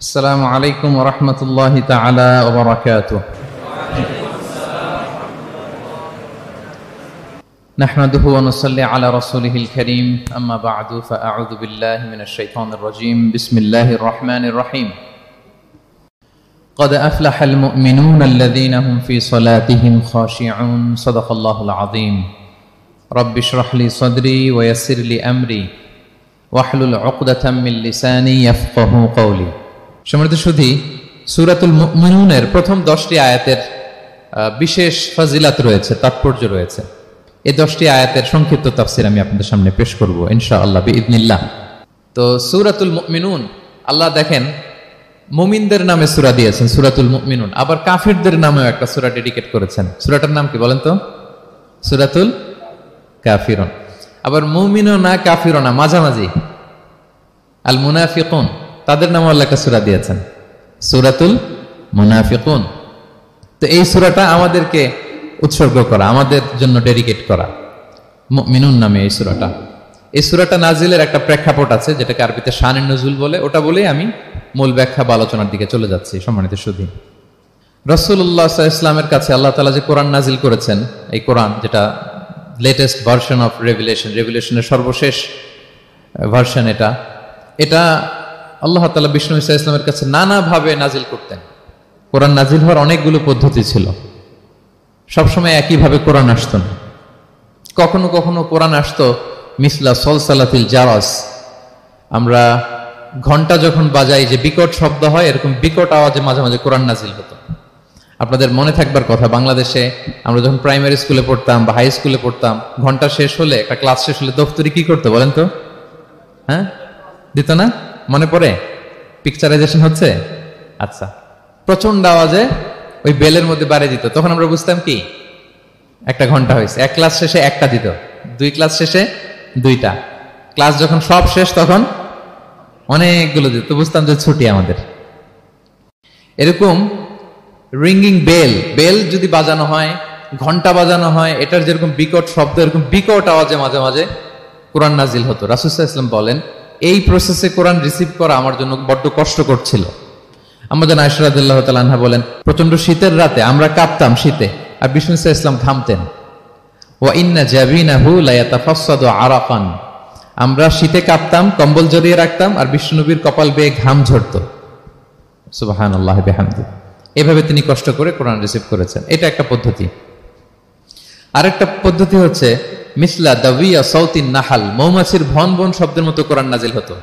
السلام عليكم ورحمة الله تعالى وبركاته. نحمده ونصلي على رسوله الكريم. أما بعد فأعوذ بالله من الشيطان الرجيم. بسم الله الرحمن الرحيم. قد أفلح المؤمنون الذين هم في صلاتهم خاشعون. صدق الله العظيم. رب اشرح لي صدري ويسر لي أمري واحلل عقدة من لساني يفقهوا قولي. সম্মানিত সুধী, সূরাতুল মুমিনুনের প্রথম 10টি আয়াতের বিশেষ ফজিলত রয়েছে, তাৎপর্য রয়েছে। এই 10টি আয়াতের সংক্ষিপ্ত তাফসীর আমি আপনাদের সামনে পেশ করব ইনশাআল্লাহ বিইذنিল্লাহ। তো সূরাতুল মুমিনুন, আল্লাহ দেখেন মুমিনদের নামে সূরা দিয়েছেন সূরাতুল মুমিনুন, আবার কাফিরদের নামেও একটা সূরা ডেডিকেট করেছেন। সূরাটার নাম কি বলেন তো? সূরাতুল কাফিরুন। আবার মুমিনুন না কাফিরুন না, মাঝামাঝি আল মুনাফিকুন, তাদের নামে আল্লাহ একটা সূরা দিয়েছেন সূরাতুল মুনাফিকুন। তো এই সূরাটা আমাদেরকে উৎসর্গ করা, আমাদের জন্য ডেডিকেট করা, মুমিনুন নামে এই সূরাটা। এই সূরাটা নাজিলের একটা প্রেক্ষাপট আছে, যেটাকে আরবিতে শানে নুজুল বলে। ওটা বলেই আমি মূল ব্যাখ্যা বা আলোচনার দিকে চলে যাচ্ছি। সম্মানিত সুধী, রাসূলুল্লাহ সাল্লাল্লাহু আলাইহি ওয়াসাল্লামের কাছে আল্লাহ তাআলা যে কোরআন নাজিল করেছেন, এই কোরআন যেটা লেটেস্ট ভার্সন অফ রেভিলেশনের সর্বশেষ ভার্সন, এটা আল্লাহ তাআলা বিষ্ণু ঈসা ইসলামের কাছে নানাভাবে নাজিল করতেন। কোরআন নাজিল হওয়ার অনেকগুলো পদ্ধতি ছিল, সবসময় একইভাবে কোরআন আসতো না। কখনো কখনো কোরআন আসতো মিসলা সলসালাতিল জারাস, আমরা ঘন্টা যখন বাজাই যে বিকট শব্দ হয়, এরকম বিকট আওয়াজে মাঝে মাঝে কোরআন নাজিল হতো। আপনাদের মনে থাকবার কথা, বাংলাদেশে আমরা যখন প্রাইমারি স্কুলে পড়তাম বা হাই স্কুলে পড়তাম, ঘন্টা শেষ হলে, একটা ক্লাস শেষ হলে দফতরি কি করতো বলেন তো? হ্যাঁ, দিত না? মনে পড়ে? পিকচারাইজেশন হচ্ছে? আচ্ছা, প্রচন্ড আওয়াজে ওই বেলের মধ্যে বাড়ি দিত। তখন আমরা বুঝতাম কি একটা ঘন্টা হয়েছে। এক ক্লাস শেষে একটা দিত, দুই ক্লাস শেষে দুইটা, ক্লাস যখন সব শেষ তখন অনেকগুলো দিত, বুঝতাম যে ছুটি আমাদের। এরকম রিঙ্গিং বেল যদি বাজানো হয়, ঘন্টা বাজানো হয়, এটার যেরকম বিকট শব্দ, এরকম বিকট আওয়াজে মাঝে মাঝে কোরআন নাজিল হতো। রাসূল সাল্লাল্লাহু আলাইহি ওয়াসাল্লাম বলেন, এই প্রসেসে কোরআন রিসিভ করা আমার জন্য বড্ড কষ্টকর ছিল। আম্মা জান আয়েশা রাদিয়াল্লাহু তাআলা আনহা বলেন, প্রচন্ড শীতের রাতে আমরা কাঁপতাম শীতে, আর বিষ্ণু সাল্লাল্লাহু আলাইহি ওয়াসাল্লাম ঘামতেন। ওয়া ইন্না জাবিনাহু লা ইয়াতাফাসসাদু আরাকান, আমরা শীতে কাঁপতাম, কম্বল জড়িয়ে রাখতাম, আর বিষ্ণু নবীর কপাল বেয়ে ঘাম ঝরতো। সুবহানাল্লাহি বিহামদিহি। এভাবে তিনি কষ্ট করে কোরআন রিসিভ করেছেন। এটা একটা পদ্ধতি। আরেকটা পদ্ধতি হচ্ছে মিসলা দাবিয়া সাউতিন নাহাল, মৌমাছির ভন ভন শব্দের মতো কোরআন নাজিল হতো।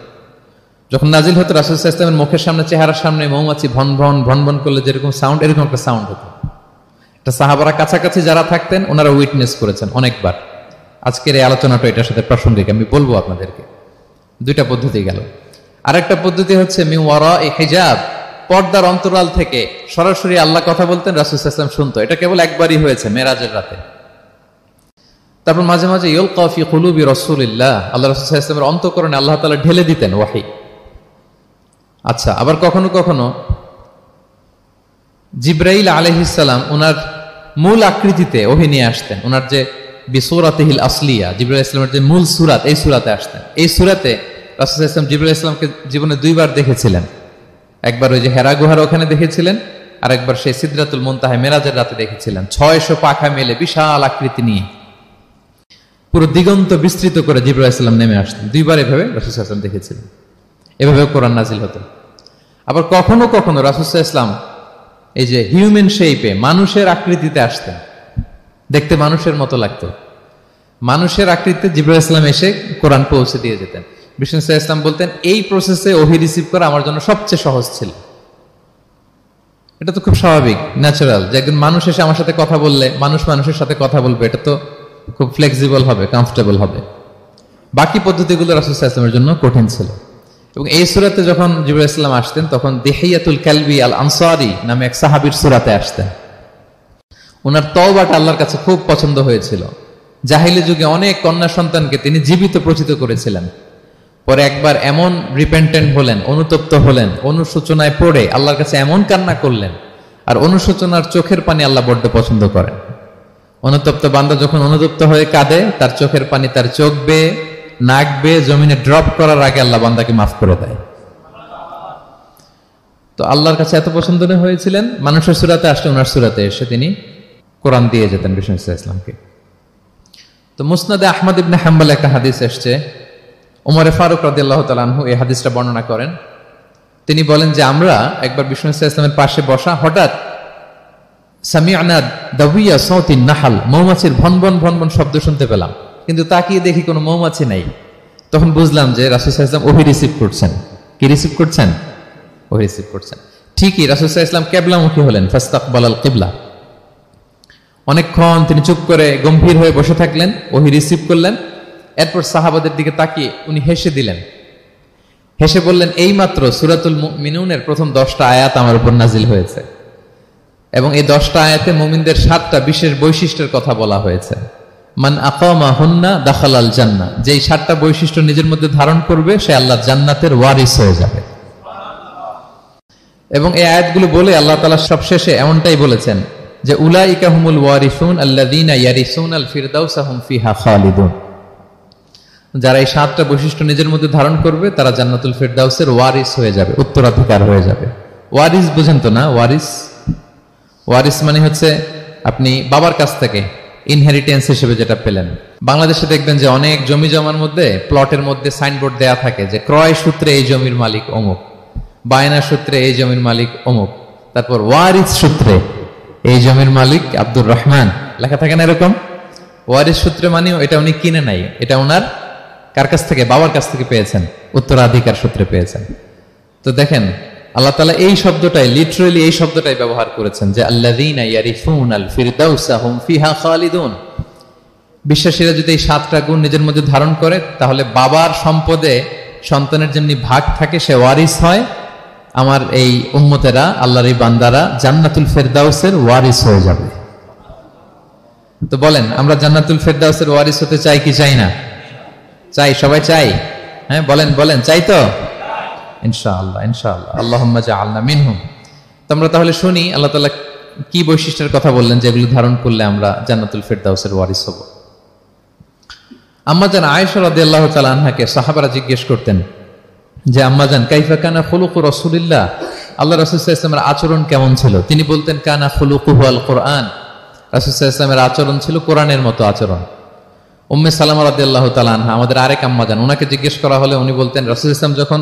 যখন নাজিল হতো, রাসূল সাল্লাল্লাহু আলাইহি ওয়াসাল্লামের মুখের সামনে, চেহারার সামনে মৌমাছি ভন ভন করলে যেরকম সাউন্ড, এরকম একটা সাউন্ড হতো। এটা সাহাবারা কাছাকাছি যারা থাকতেন ওনারা উইটনেস করেছেন অনেকবার। আজকের এই আলোচনাটা এটার সাথে প্রাসঙ্গিক, আমি বলবো আপনাদেরকে। দুইটা পদ্ধতি গেল। আরেকটা পদ্ধতি হচ্ছে মিন ওয়ারাই হিজাব, পর্দার অন্তরাল থেকে সরাসরি আল্লাহ কথা বলতেন, রাসূল সাল্লাল্লাহু আলাইহি ওয়াসাল্লাম শুনতো। এটা কেবল একবারই হয়েছে, মেরাজের রাতে। তারপর মাঝে মাঝে ইউলকা ফি কুলুবি রাসূলিল্লাহ, আল্লাহ রাসূল সাল্লাল্লাহু আলাইহি ওয়াসাল্লামের অন্তঃকরণে আল্লাহ তাআলা ঢেলে দিতেন ওয়াহী। আচ্ছা, আবার কখনো কখনো জিবরাইল আলাইহিস সালাম ওনার মূল আকৃতিতে ওহী নিয়ে আসতেন। ওনার যে বিসূরাতিহিল আসলিয়া, জিবরাইল আলাইহিস সালামের যে মূল সূরাত, এই সূরাতে আসতেন। এই সূরাতে রাসূল সাল্লাল্লাহু আলাইহি ওয়াসাল্লাম জিবরাইল আলাইহিস সালামকে জীবনে দুইবার দেখেছিলেন। একবার ওই যে হেরা গুহার ওখানে দেখেছিলেন, আর একবার সেই সিদরাতুল মুনতাহা মেরাজের রাতে দেখেছিলেন। 600 পাখা মেলে বিশাল আকৃতি নিয়ে পুরো দিগন্ত বিস্তৃত করে জিবরাইল আলাইহিস সালাম নেমে আসতেন। দুইবার এভাবে রাসূল সাল্লাল্লাহু আলাইহি ওয়াসাল্লাম দেখেছিলেন। এভাবে কোরআন নাজিল হতো। আবার কখনো কখনো রাসূল সাল্লাল্লাহু আলাইহি ওয়াসাল্লাম এই যে হিউম্যান শেপে, মানুষের আকৃতিতে আসতেন, দেখতে মানুষের মতো লাগতো। মানুষের আকৃতিতে জিবরাইল আলাইহিস সালাম এসে কোরআন পৌঁছে দিয়ে যেতেন। বিষ্ণু সাল্লাল্লাহু আলাইহি ওয়াসাল্লাম বলতেন, এই প্রসেসে ওহী রিসিভ করা আমার জন্য সবচেয়ে সহজ ছিল। এটা তো খুব স্বাভাবিক, ন্যাচারাল, যে একজন মানুষ এসে আমার সাথে কথা বললে, মানুষ মানুষের সাথে কথা বলবে, এটা তো খুব ফ্লেক্সিবল হবে, কমফোর্টেবল হবে। বাকি পদ্ধতিগুলো রাসূল সাল্লাল্লাহু আলাইহি ওয়াসাল্লামের জন্য কঠিন ছিল। এবং এই সূরাতে যখন জিবরাইল আলাইহিস সালাম আসতেন, তখন দিহিয়াতুল কালবি আল আনসারী নামে এক সাহাবীর সূরাতে আসতেন। ওনার তওবাটা আল্লাহর কাছে খুব পছন্দ হয়েছিল। জাহিলি যুগে অনেক কন্যা সন্তানকে তিনি জীবিত প্রচিত করেছিলেন। পরে একবার এমন রিপেন্টেন্ট হলেন, অনুতপ্ত হলেন, অনুশোচনায় পড়ে আল্লাহর কাছে এমন কান্না করলেন। আর অনুশোচনার চোখের পানি আল্লাহ বড্ড পছন্দ করেন। অনুতপ্ত বান্দা যখন অনুতপ্ত হয়ে কাঁদে, তার চোখের পানি তার চোখ বেয়ে, নাক বেয়ে জমিনে ড্রপ করার আগে আল্লাহ বান্দাকে মাফ করে দেয়। তো আল্লাহর কাছে এত পছন্দ হয়েছিলেন, মানুষের সূরাতে আসলে ওনার সূরাতে এসে তিনি কোরআন দিয়ে যেতেন বিষ্ণু ইসলামকে। তো মুসনাদে আহমদ ইবনে হাম্বল একটা হাদিস এসছে, ওমরে ফারুক রাদিয়াল্লাহু তাআলা আনহু এই হাদিসটা বর্ণনা করেন। তিনি বলেন যে আমরা একবার বিষ্ণু ইসলামের পাশে বসা, হঠাৎ সামি'না দাওয়িয়া সাউতিন নাহাল, মৌমাছির ভনভন ভনভন শব্দ শুনতে পেলাম, কিন্তু তাকিয়ে দেখি কোনো মৌমাছি নাই। তখন বুঝলাম যে রাসূল সাল্লাল্লাহু আলাইহি ওয়াসাল্লাম ওহী রিসিভ করছেন। কি রিসিভ করছেন? ওহী রিসিভ করছেন। ঠিকই রাসূল সাল্লাল্লাহু আলাইহি ওয়াসাল্লাম কিবলামুখী হলেন, ফাস্তাকবালাল কিবলা। অনেকক্ষণ তিনি চুপ করে গম্ভীর হয়ে বসে থাকলেন, ওহী রিসিভ করলেন। এরপর সাহাবাদের দিকে তাকিয়ে উনি হেসে দিলেন, হেসে বললেন, এইমাত্র সূরাতুল মুমিনুনের প্রথম 10টা আয়াত আমার উপর নাজিল হয়েছে, এবং এই 10টা আয়াতে মুমিনদের 7টা বিশেষ বৈশিষ্ট্যের কথা বলা হয়েছে। মান আকামা হুন্না দাখালাল জান্নাহ, যেই 7টা বৈশিষ্ট্য নিজের মধ্যে ধারণ করবে সে আল্লাহর জান্নাতের ওয়ারিস হয়ে যাবে। এবং এই আয়াতগুলো বলে আল্লাহ তাআলা সবশেষে এমনটাই বলেছেন যে উলাইকা হুমুল ওয়ারিসুন আল্লাযীনা ইয়ারিসুনাল ফিরদাউসা হুম ফিহা খালিদুন, যারা এই 7টা বৈশিষ্ট্য নিজের মধ্যে ধারণ করবে তারা জান্নাতুল ফিরদাউসের ওয়ারিস হয়ে যাবে, উত্তরাধিকার হয়ে যাবে। ওয়ারিস বুঝেন তো না? ওয়ারিস, ওয়ারিস মানে হচ্ছে আপনি বাবার কাছ থেকে ইনহেরিটেন্স হিসেবে যেটা পেলেন। বাংলাদেশে দেখবেন যে অনেক জমি জমার মধ্যে প্লটের মধ্যে সাইনবোর্ড দেয়া থাকে যে ক্রয় সূত্রে এই জমির মালিক অমুক, বায়না সূত্রে এই জমির মালিক অমুক, তারপর ওয়ারিস সূত্রে এই জমির মালিক আব্দুর রহমান, লেখা থাকে না এরকম? ওয়ারিস সূত্রে মানেও এটা উনি কিনে নাই, এটা ওনার কার কাছ থেকে? বাবার কাছ থেকে পেয়েছেন, উত্তরাধিকার সূত্রে পেয়েছেন। তো দেখেন আল্লাহ তাআলা এই শব্দটাই, লিটারালি এই শব্দটাই ব্যবহার করেছেন যে আল্লাযীনা ইয়ারিসুনাল ফিরদাউসা হুম ফিহা খালিদুন। বিশ্বাসীরা যদি এই 7টা গুণ নিজের মধ্যে ধারণ করে তাহলে বাবার সম্পদে সন্তানের যেমনি ভাগ থাকে সে ওয়ারিস হয়, আমার এই উম্মতেরা, আল্লাহর এই বান্দারা জান্নাতুল ফিরদাউসের ওয়ারিস হয়ে যাবে। তো বলেন আমরা জান্নাতুল ফিরদাউসের ওয়ারিস হতে চাই কি চাই না? চাই, সবাই চাই। হ্যাঁ বলেন বলেন, চাই তো? ইনশাআল্লাহ ইনশাআল্লাহ, আল্লাহুম্মা জাআলনা মিনহুম। তোমরা তাহলে শুনি আল্লাহ তাআলা কি বৈশিষ্ট্যের কথা বললেন যেগুলো ধারণ করলে আমরা জান্নাতুল ফিরদাউসের ওয়ারিস হব। আম্মা জান আয়েশা রাদিয়াল্লাহু তাআলা আনহাকে সাহাবারা জিজ্ঞেস করতেন যে আম্মা জান কাইফা কানা খুলুকু রাসূলিল্লাহ, আল্লাহ রাসূল সাল্লাল্লাহু আলাইহি ওয়াসাল্লামের আচরণ কেমন ছিল? তিনি বলতেন কানা খুলুকুহু আল কুরআন, রাসূল সাল্লাল্লাহু আলাইহি ওয়াসাল্লামের আচরণ ছিল কোরআনের মতো আচরণ। উম্মে সালামা রাদিয়াল্লাহু তাআলা আনহা আমাদের আরেক আম্মা জান, ওনাকে জিজ্ঞেস করা হলে উনি বলতেন রাসূল সাল্লাল্লাহু আলাইহি ওয়াসাল্লাম যখন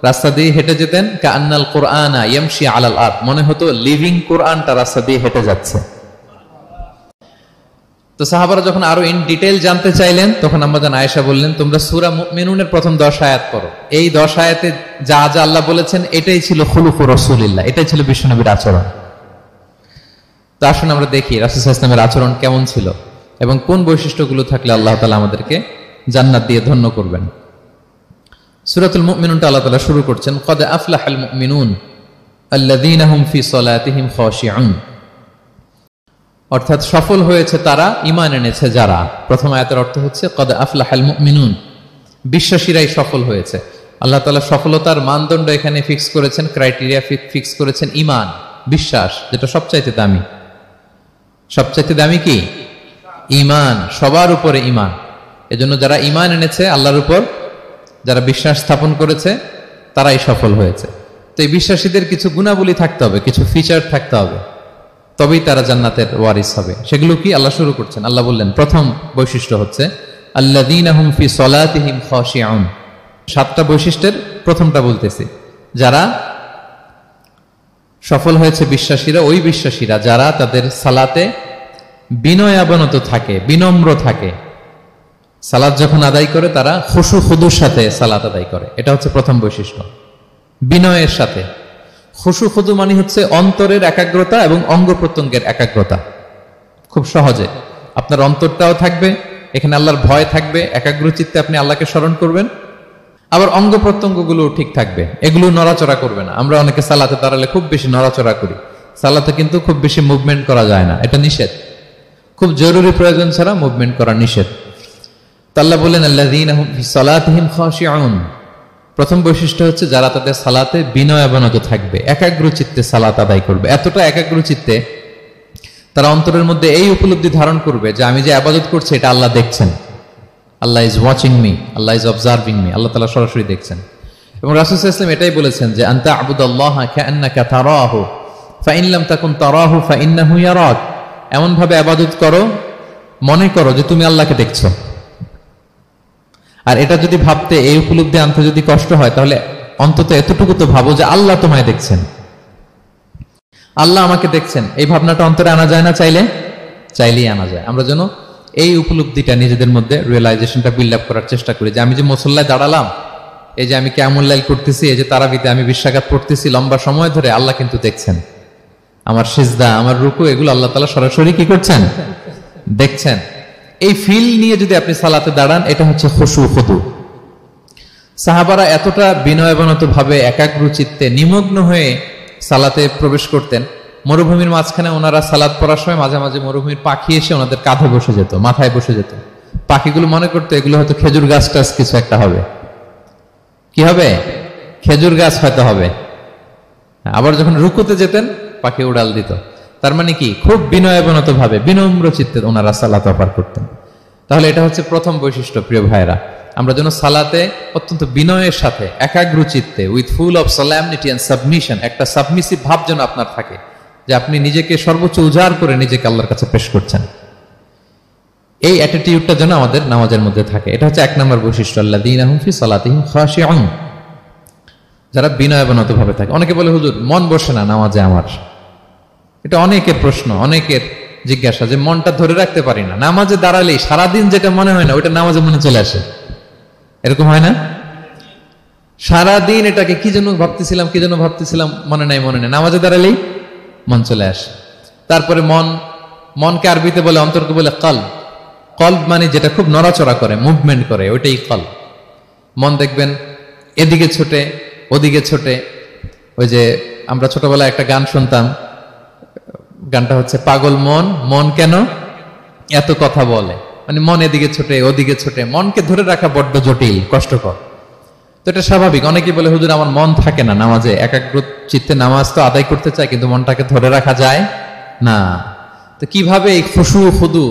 রাস্তা দিয়ে হেঁটে যেতেন কাআন্নাল কুরআনা ইয়ামশি আলাল আরদ, মনে হতো লিভিং কোরআনটা রাস্তা দিয়ে হেঁটে যাচ্ছে। তো সাহাবারা যখন আরো ইন ডিটেইল জানতে চাইলেন তখন আম্মা জান আয়েশা বললেন তোমরা সূরা মুমিনুনের প্রথম 10 আয়াত পড়ো, এই 10 আয়াতে যা যা আল্লাহ বলেছেন এটাই ছিল খুলুকু রাসূলিল্লাহ, এটাই ছিল বিশ্বনবীর আচরণ। তো আসুন আমরা দেখি রাসূল সাল্লাল্লাহু আলাইহি ওয়াসাল্লামের আচরণ কেমন ছিল এবং কোন বৈশিষ্ট্যগুলো থাকলে আল্লাহ তাআলা আমাদেরকে জান্নাত দিয়ে ধন্য করবেন। সূরাতুল মুমিনুনটা আল্লাহ তাআলা শুরু করছেন ক্বাদ আফলাহাল মুমিনুন আল্লাযীনা হুম ফি সালাতিহিম খাশিউন, অর্থাৎ সফল হয়েছে তারা, ঈমান এনেছে যারা। প্রথম আয়াতের অর্থ হচ্ছে ক্বাদ আফলাহাল মুমিনুন, বিশ্বাসীরাই সফল হয়েছে। আল্লাহ তাআলা সফলতার মানদণ্ড এখানে ফিক্স করেছেন, ক্রাইটেরিয়া ফিক্স করেছেন ঈমান, বিশ্বাস, যেটা সবচাইতে দামি। সবচাইতে দামি কি? ঈমান, সবার উপরে ঈমান। এজন্য যারা ঈমান এনেছে আল্লাহর উপর, যারা বিশ্বাস স্থাপন করেছে তারাই সফল হয়েছে। তো এই বিশ্বাসীদের কিছু গুণাবলী থাকতে হবে, কিছু ফিচার থাকতে হবে, তবেই তারা জান্নাতের ওয়ারিস হবে। সেগুলো কি আল্লাহ শুরু করছেন। আল্লাহ বললেন প্রথম বৈশিষ্ট্য হচ্ছে আল্লাযীনা হুম ফি সালাতিহিম খাশিউন। 7টা বৈশিষ্ট্যের প্রথমটা বলতেছি, যারা সফল হয়েছে বিশ্বাসীরা, ওই বিশ্বাসীরা যারা তাদের সালাতে বিনয়াবনত থাকে, বিনম্র থাকে। সালাত যখন আদায় করে তারা খুশু খুদুর সাথে সালাত আদায় করে, এটা হচ্ছে প্রথম বৈশিষ্ট্য, বিনয়ের সাথে। খুশু খুদু মানে হচ্ছে অন্তরের একাগ্রতা এবং অঙ্গ প্রত্যঙ্গের একাগ্রতা। খুব সহজে আপনার অন্তরটাও থাকবে, এখানে আল্লাহর ভয় থাকবে, একাগ্র চিত্তে আপনি আল্লাহকে স্মরণ করবেন, আবার অঙ্গ প্রত্যঙ্গগুলো ঠিক থাকবে, এগুলো নড়াচড়া করবে না। আমরা অনেকে সালাতে দাঁড়ালে খুব বেশি নড়াচড়া করি, সালাতে কিন্তু খুব বেশি মুভমেন্ট করা যায় না, এটা নিষেধ। খুব জরুরি প্রয়োজন ছাড়া মুভমেন্ট করা নিষেধ। আল্লাহ বলেন আল্লাযীনা হুম ফি সালাতিহিম খাশিউন, প্রথম বৈশিষ্ট্য হচ্ছে যারা তাদের সালাতে বিনয়াবনত থাকবে, একাগ্র চিত্তে সালাত আদায় করবে। এতটা একাগ্র চিত্তে তারা অন্তরের মধ্যে এই উপলব্ধি ধারণ করবে যে আমি যে ইবাদত করছি এটা আল্লাহ দেখছেন, Allah is watching me, Allah is observing me, Allah তাআলা সরাসরি দেখছেন। এবং রাসূল সাল্লাল্লাহু আলাইহি ওয়াসাল্লাম এটাই বলেছেন যে আনতা আবুদাল্লাহা কাআন্নাকা তারাহু ফাইন লাম তাকুন তারাহু ফাইন্নাহু ইয়ারাক। এমন ভাবে ইবাদত করো মনে করো যে তুমি আল্লাহকে দেখছো। আর এটা যদি ভাবতে, এই উপলব্ধি আনতে যদি কষ্ট হয়, তাহলে অন্তত এতটুকু তো ভাবো যে আল্লাহ তোমায় দেখছেন, আল্লাহ আমাকে দেখছেন। এই ভাবনাটা অন্তরে আনা যায় না? চাইলেই আনা যায়। আমরা যেন এই উপলব্ধিটা নিজেদের মধ্যে, রিয়েলাইজেশনটা বিল্ড আপ করার চেষ্টা করি যে আমি যে মুসল্লায় দাঁড়ালাম, এই যে আমি কিয়ামুল লাইল করতেছি, এই যে তারাবিতে আমি 20 রাকাত পড়তেছি লম্বা সময় ধরে, আল্লাহ কিন্তু দেখছেন। আমার সিজদা, আমার রুকু, এগুলো আল্লাহ তাআলা সরাসরি কি করছেন? দেখছেন। এই ফিল নিয়ে যদি আপনি সালাতে দাঁড়ান, এটা হচ্ছে খুশু খুদু। সাহাবারা এতটা বিনয়বনত ভাবে একাগ্র চিত্তে নিমগ্ন হয়ে সালাতে প্রবেশ করতেন, মরুভূমির মাঝখানে ওনারা সালাত পড়ার সময় মাঝে মাঝে মরুভূমির পাখি এসে ওনাদের কাঁধে বসে যেত, মাথায় বসে যেত। পাখিগুলো মনে করতো এগুলো হয়তো খেজুর গাছ টাছ কিছু একটা হবে। কি হবে? খেজুর গাছ হয়তো হবে। আবার যখন রুকুতে যেতেন, পাখি উড়াল দিত। তার মানে কি, খুব বিনয়বনত ভাবে, বিনম্র চিত্তে ওনারা সালাত পার করতেন। তাহলে এটা হচ্ছে প্রথম বৈশিষ্ট্য। প্রিয় ভাইরা, আমরা যেন সালাতে অত্যন্ত বিনয়ের সাথে, একাগ্র চিত্তে, with full of solemnity and submission, একটা সাবমিসিভ ভাব যেন আপনার থাকে, যে আপনি নিজেকে সর্বোচ্চ উজাড় করে নিজেকে আল্লাহর কাছে পেশ করছেন। এই অ্যাটিটিউডটা যেন আমাদের নামাজের মধ্যে থাকে। এটা হচ্ছে 1 নম্বর বৈশিষ্ট্য, আল্লাযীনা হুম ফি সালাতিহিম খাশিউন, যারা বিনয়বনত ভাবে থাকে। অনেকে বলে, হুজুর মন বসে না নামাজে আমার। এটা অনেকের প্রশ্ন, অনেকের জিজ্ঞাসা, যে মনটা ধরে রাখতে পারি না। নামাজে দাঁড়ালেই সারাদিন যেটা মনে হয় না, ওইটা নামাজে মনে চলে আসে। এরকম হয় না? সারাদিন এটাকে কি যেন ভাবতেছিলাম মনে নাই। নামাজে দাঁড়ালেই মন চলে আসে। তারপরে মনকে আরবিতে বলে, অন্তরকে বলে কলব। কলব মানে যেটা খুব নড়াচড়া করে, মুভমেন্ট করে, ওইটাই কলব। মন দেখবেন এদিকে ছোটে, ওদিকে ছোটে। ওই যে আমরা ছোটবেলায় একটা গান শুনতাম, গানটা হচ্ছে পাগল মন, মন কেন এত কথা বলে। মানে মন এদিকে ছোটে, ওদিকে ছোটে। মনকে ধরে রাখা বড্ড জটিল, কষ্টকর। তো এটা স্বাভাবিক। অনেকেই বলে, হুজুর আমার মন থাকে না নামাজে, একাগ্র চিত্তে নামাজ তো আদায় করতে চাই, কিন্তু মনটাকে ধরে রাখা যায় না। তো কিভাবে এই খুশু খুদু,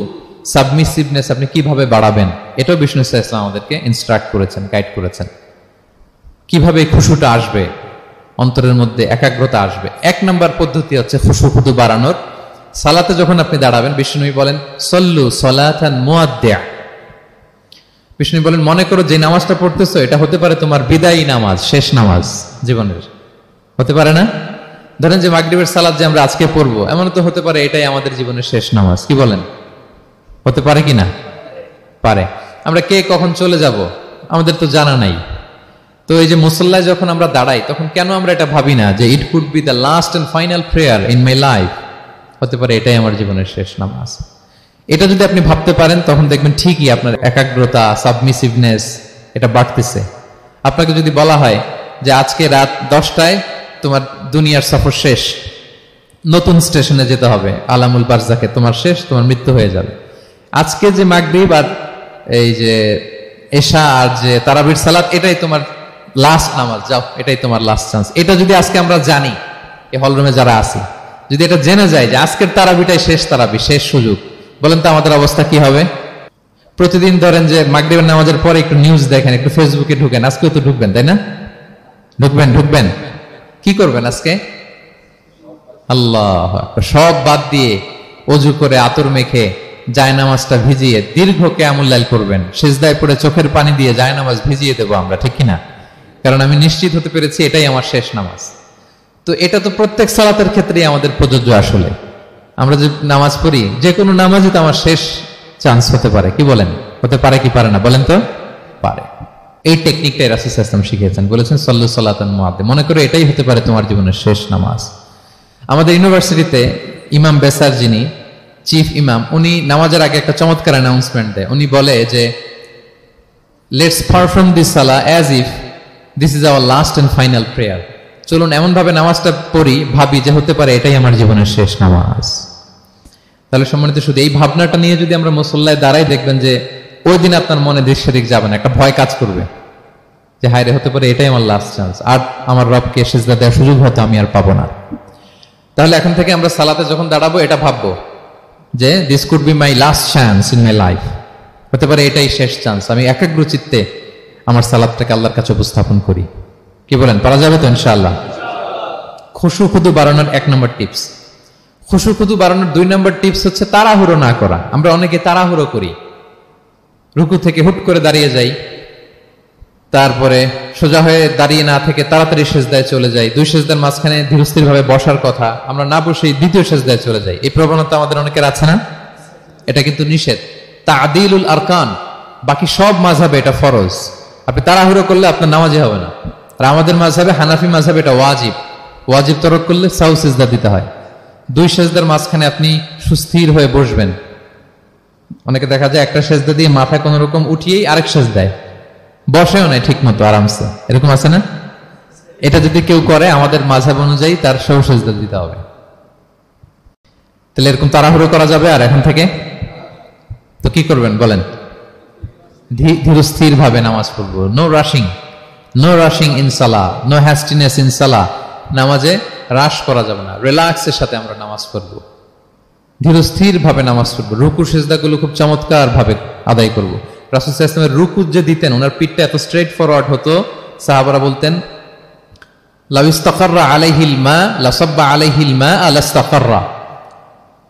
সাবমিসিভনেস আপনি কিভাবে বাড়াবেন, এটাও বিষ্ণু সাল্লাল্লাহু আলাইহি ওয়াসাল্লাম আমাদেরকে ইনস্ট্রাক্ট করেছেন, গাইড করেছেন। কিভাবে এই খুশুটা আসবে, অন্তরের মধ্যে একাগ্রতা আসবে। 1 নম্বর পদ্ধতি হচ্ছে খুশু খুদু বাড়ানোর। সালাতে যখন আপনি দাঁড়াবেন, বিষ্ণু বলেন সল্লু সলাতান মুআদ্দিয়া। বিষ্ণু বলেন, মনে করো যে নামাজটা পড়তেছো, এটা হতে পারে তোমার বিদায়ী নামাজ, শেষ নামাজ জীবনের। হতে পারে না? ধরেন যে মাগরিবের সালাত যে আমরা আজকে পড়বো, এমন তো হতে পারে এটাই আমাদের জীবনের শেষ নামাজ। কি বলেন? হতে পারে কি না? পারে। আমরা কে কখন চলে যাব আমাদের তো জানা নাই। তো এই যে মুসল্লায় যখন আমরা দাঁড়াই, তখন কেন আমরা এটা ভাবি না যে it could be the last and final prayer in my life? হতে পারে এটাই আমার জীবনের শেষ নামাজ। এটা যদি আপনি ভাবতে পারেন, তখন দেখবেন ঠিকই আপনার একাগ্রতা, সাবমিসিভনেস এটা বাড়তেছে। আপনাকে যদি বলা হয় যে আজকে রাত 10টায় তোমার দুনিয়ার সফর শেষ, নতুন স্টেশনে যেতে হবে, আলামুল বারজাকে, তোমার শেষ, তোমার মৃত্যু হয়ে যাবে। আজকে যে মাগরিব আর এই যে এশা আর যে তারাবির সালাত, এটাই তোমার লাস্ট নামাজ, যাও এটাই তোমার লাস্ট চান্স। এটা যদি আজকে আমরা জানি, এই হলরুমে যারা আছি, যদি এটা জেনে যায় যে আজকের তারাবিটাই শেষ তারাবি, শেষ সুযোগ, বলেন তো আমাদের অবস্থা কি হবে? প্রতিদিন ধরেন যে মাগরিবের নামাজের পরে একটু নিউজ দেখেন, একটু ফেসবুকে ঢুকেন। আজকেও তো ঢুকবেন, তাই না? ঢুকবেন। কি করবেন আজকে? আল্লাহ, সব বাদ দিয়ে ওযু করে আতর মেখে জায়নামাজটা ভিজিয়ে দীর্ঘ কিয়ামুল লাইল করবেন। সিজদায় পড়ে চোখের পানি দিয়ে জায়নামাজ ভিজিয়ে দেবো আমরা, ঠিক কিনা? কারণ আমি নিশ্চিত হতে পেরেছি এটাই আমার শেষ নামাজ। তো এটা তো প্রত্যেক সালাতের ক্ষেত্রেই আমাদের প্রযোজ্য। আসলে আমরা যে নামাজ পড়ি, যে কোনো নামাজই তো আমার শেষ চান্স হতে পারে। কি বলেন? হতে পারে কি পারে না? বলেন তো। পারে। এই টেকনিকটাই রাসূল সাল্লাল্লাহু আলাইহি ওয়াসাল্লাম শিখিয়েছেন, বলেছেন সল্লু সালাতান মুআদ্দিয়া। মনে করো এটাই হতে পারে তোমার জীবনের শেষ নামাজ। আমাদের ইউনিভার্সিটিতে ইমাম বেসার, যিনি চিফ ইমাম, উনি নামাজের আগে একটা চমৎকার অ্যানাউন্সমেন্ট দেয়। উনি বলে যে লেটস পারফর্ম দিস সালাহ as if this is our last and final prayer. চলুন এমন ভাবে নামাজটা পড়ি, ভাবি যে হতে পারে এটাই আমার জীবনের শেষ নামাজ। তাহলে সম্মানিত, শুধু এই ভাবনাটা নিয়ে যদি আমরা মুসল্লায় দাঁড়াই, দেখবেন যে ওই দিন আপনার মনে দিক যাবে না, একটা ভয় কাজ করবে যে হায় রে, হতে পারে এটাই আমার লাস্ট চান্স, আর আমার রবকে সিজদা দেওয়ার সুযোগ হয়তো আমি আর পাবো না। তাহলে এখন থেকে আমরা সালাতে যখন দাঁড়াবো, এটা ভাববো যে this could be my last chance in my life. হতে পারে এটাই শেষ চান্স, আমি একাগ্র চিত্তে আমার সালাতটাকে আল্লাহর কাছে উপস্থাপন করি। কি বলেন, পারা যাবে তো ইনশাআল্লাহ? খুশু খুদু বাড়ানোর 1 নম্বর টিপস। খুশু খুদু বাড়ানোর 2 নম্বর টিপস হচ্ছে তাড়াহুড়ো না করা। আমরা অনেকে তাড়াহুড়ো করি, রুকু থেকে হুট করে দাঁড়িয়ে যাই, তারপরে সোজা হয়ে দাঁড়িয়ে না থেকে তাড়াতাড়ি সেজদায় চলে যাই, 2 সেজদার মাঝখানে ধীরস্থির ভাবে বসার কথা, আমরা না বসেই 2য় সেজদায় চলে যাই। এই প্রবণতা আমাদের অনেকের আছে না? এটা কিন্তু নিষেধ। তা'দিলুল আরকান, বাকি সব মাযহাবে এটা ফরজ। আপনি তাড়াহুড়ো করলে আপনার নামাজই হবে না। আর আমাদের মাযহাবে, হানাফি মাযহাবে এটা ওয়াজিব। ওয়াজিব তরক করলে সাউ সিজদা দিতে হয়। 2 সেজদার মাঝখানে আপনি সুস্থির হয়ে বসবেন। অনেকে দেখা যায় একটা সেজদা দিয়ে মাথা কোন রকম উঠিয়েই আরেক সেজদায় বসেও নাই ঠিক মতো আরামসে, এরকম আছে না? এটা যদি কেউ করে আমাদের মাযহাব অনুযায়ী তার সাউ সিজদা দিতে হবে। তাহলে এরকম তাড়াহুড়ো করা যাবে? আর এখন থেকে তো কি করবেন বলেন? ধীরস্থির ভাবে নামাজ পড়বো। No rushing, no rushing in সালাহ, নো হ্যাস্টিনেস ইন সালাহ। নামাজে রাশ করা যাবে না, রিল্যাক্সের সাথে আমরা নামাজ পড়বো, ধীরস্থির ভাবে নামাজ পড়বো। রুকু সিজদাগুলো খুব চমৎকার ভাবে আদায় করব। রাসূল সাল্লাল্লাহু আলাইহি ওয়াসাল্লামের রুকু যে দিতেন, ওনার পিঠটা এত স্ট্রেট ফরওয়ার্ড হতো, সাহাবারা বলতেন লাউ ইস্তাকাররা আলাইহিল মা লাসাব্বা আলাইহিল মা আলাস্তাকাররা।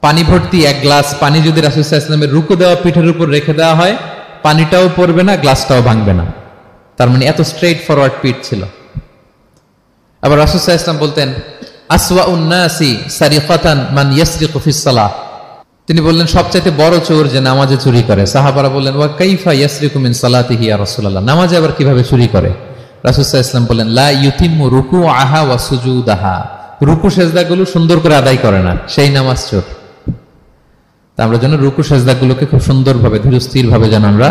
পানি ভর্তি 1 গ্লাস পানি যদি রাসূল সাল্লাল্লাহু আলাইহি ওয়াসাল্লামের রুকু দেওয়া পিঠের উপর রেখে দেওয়া হয়, পানিটাও পড়বে না, গ্লাসটাও ভাঙবে না। তার মানে এত স্ট্রেট ফরওয়ার্ড পিঠ ছিল। আবার রাসূল সাল্লাল্লাহু আলাইহি ওয়াসাল্লাম বলতেন আসওয়াউন নাসি সারিকাতান মান ইয়াসরিকু ফিস সালাহ। তিনি বললেন সবচাইতে বড় চোর যে নামাজে চুরি করে। সাহাবারা বললেন ওয়া কাইফা ইয়াসরিকু মিন সালাতিহি ইয়া রাসূলুল্লাহ, নামাজে আবার কিভাবে চুরি করে? রাসূল সাল্লাল্লাহু আলাইহি ওয়াসাল্লাম বললেন লা ইউতিম্মু রুকুআহা ওয়া সুজুদাহা, রুকু সেজদাগুলো সুন্দর করে আদায় করে না, সেই নামাজ চোর। তা আমরা যেন রুকু সেজদাগুলোকে খুব সুন্দরভাবে ধীরস্থির ভাবে যেন আমরা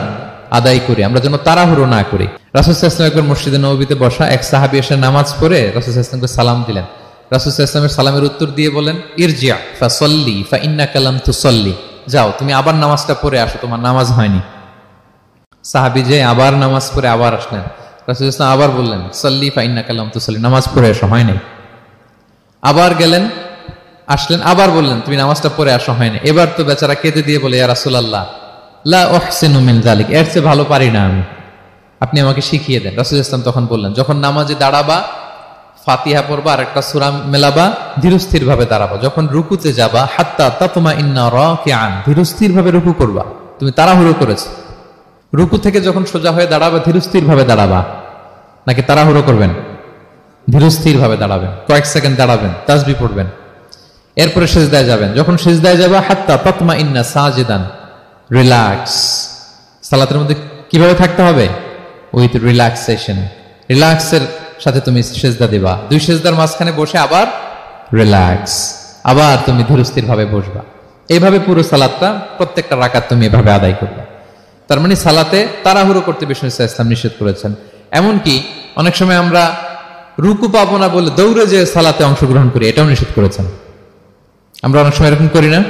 আদায় করি, আমরা যেন তাড়াহুড়ো না করি। রাসূল সাল্লাল্লাহু আলাইহি ওয়াসাল্লাম একবার মসজিদে নববীতে বসা, এক সাহাবী এসে নামাজ পড়ে রাসূল সাল্লাল্লাহু আলাইহি ওয়াসাল্লামকে সালাম দিলেন। রাসূল সাল্লাল্লাহু আলাইহি ওয়াসাল্লামের সালামের উত্তর দিয়ে বলেন ইরজিআ ফাসাল্লি ফাইন্নাকা লাম তুসাল্লি, যাও তুমি আবার নামাজটা পড়ে আসো, তোমার নামাজ হয়নি। সাহাবী যে আবার নামাজ পড়ে আবার আসলেন, রাসূল সাল্লাল্লাহু আলাইহি ওয়াসাল্লাম আবার বললেন সাল্লি ফাইন্নাকা লাম তুসাল্লি, নামাজ পড়ে আসো, হয় নাই। আবার গেলেন, আসলেন, আবার বললেন তুমি নামাজটা পড়ে আসো, হয়নি। এবার তো বেচারা কেঁদে দিয়ে বলে ইয়া রাসূলুল্লাহ লা উহসিনু মিন যালিক, এর চেয়ে ভালো পারি না আমি, আপনি আমাকে শিখিয়ে দেন। রাসূল সাল্লাল্লাহু আলাইহি ওয়াসাল্লাম তখন বললেন যখন নামাজে দাঁড়াবা, ফাতিহা পড়বা আর একটা সূরা মেলাবা, ধীরস্থির ভাবে দাঁড়াবা। যখন রুকুতে যাবা হাত্তা তাতমাইন্না রাকিআন, ধীরস্থির ভাবে রুকু করবা। তুমি তাড়াহুড়ো করেছো, রুকু থেকে যখন সোজা হয়ে দাঁড়াবা ধীরস্থির ভাবে দাঁড়াবা, নাকি তাড়াহুড়ো করবেন? ধীরস্থির ভাবে দাঁড়াবেন, কয়েক সেকেন্ড দাঁড়াবেন, তাসবিহ পড়বেন, এরপরে সিজদায় যাবেন। যখন সিজদায় যাবা হাত্তা তাতমাইন্না সাজিদান, রিল্যাক্স। সালাতের মধ্যে কিভাবে থাকতে হবে? উইথ রিল্যাক্সেশন, রিল্যাক্সের সাথে তুমি সিজদা দিবা। 2 সিজদার মাঝখানে বসে আবার রিল্যাক্স, আবার তুমি ধীরস্থির ভাবে বসবা। এইভাবে পুরো সালাতটা প্রত্যেকটা রাকাত তুমি এভাবে আদায় করবে। তার মানে সালাতে তাড়াহুড়ো করতে বিষ্ণু ইসলাম নিষেধ করেছেন। এমনকি অনেক সময় আমরা রুকু পাবো না বলে দৌড়ে যে সালাতে অংশগ্রহণ করি, এটাও নিষেধ করেছেন। আমরা অনেক সময় এরকম করি না?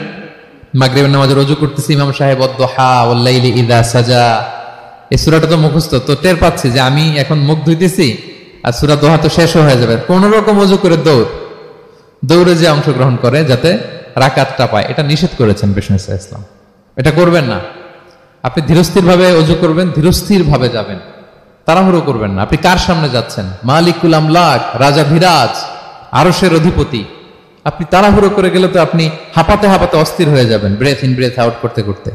মাগরিবের নামাজে ওযু করতেছি, ইমাম সাহেব ওয়াদ-দুহা ওয়াল-লাইলি ইযা সাজা, এই সূরাটা তো মুখস্থ, তো টের পাচ্ছি যে আমি এখন মুখ ধুইতেছি আর সূরা দোহা তো শেষ হয়ে যাবে, কোন রকম ওযু করে দৌড়ে যে অংশগ্রহণ করে যাতে রাকাতটা পায়, এটা নিষেধ করেছেন বিষ্ণু ইসলাম। এটা করবেন না। আপনি ধীরস্থির ভাবে ওযু করবেন, ধীরস্থির ভাবে যাবেন, তাড়াহুড়ো করবেন না। আপনি কার সামনে যাচ্ছেন? মালিকুল আমলাক, রাজা ধীরাজ, আরশের অধিপতি। আপনি তাড়াহুড়ো করে গেলে তো আপনি হাঁপাতে হাঁপাতে অস্থির হয়ে যাবেন, ব্রেথ ইন ব্রেথ আউট করতে করতে।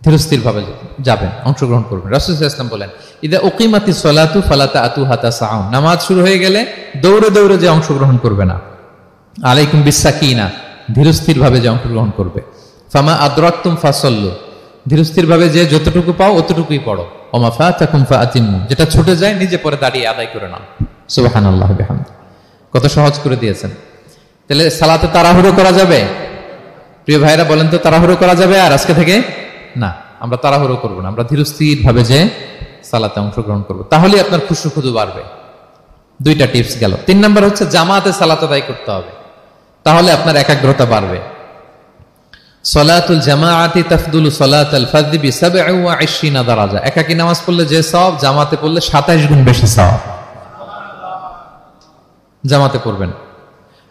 ধীরস্থির ভাবে যাবেন, অংশগ্রহণ করবেন। রাসূল সাল্লাল্লাহু আলাইহি ওয়াসাল্লাম বলেন ইদা উকিমাতিস সালাতু ফালা তা'তুহা তাসআউন, নামাজ শুরু হয়ে গেলে দৌড়ে দৌড়ে যে অংশগ্রহণ করবে না। আলাইকুম বিসাকিনা, ধীরস্থির ভাবে যে অংশগ্রহণ করবে। ফামা আদরাকতুম ফাসাল্লু, ধীরস্থির ভাবে যে যতটুকু পাও অতটুকুই পড়ো। ওমা ফাতাকুম ফাআতিমু, যেটা ছুটে যায় নিজে পরে দাঁড়িয়ে আদায় করে নাও। সুবহানাল্লাহ বিহামদি, কত সহজ করে দিয়েছেন। তাহলে সালাতে তাড়াহুড়ো করা যাবে? প্রিয় ভাইরা বলেন তো, তাড়াহুড়ো করা যাবে? আর আজকে থেকে না, আমরা তাড়াহুড়ো করবো না, আমরা ধীরস্থির ভাবে যে সালাতে অংশগ্রহণ করবো, তাহলে আপনার খুশু খুদু বাড়বে। 2টা টিপস গেল। 3 নাম্বার হচ্ছে জামাতে সালাত আদায় করতে হবে, তাহলে আপনার একাগ্রতা বাড়বে। সালাতুল জামাআতি তাফদুলু সালাতাল ফাযি বি27 দারাজা, একাকী নামাজ পড়লে যে সওয়াব, জামাতে পড়লে 27 গুণ বেশি সওয়াব। জামাতে পড়বেন।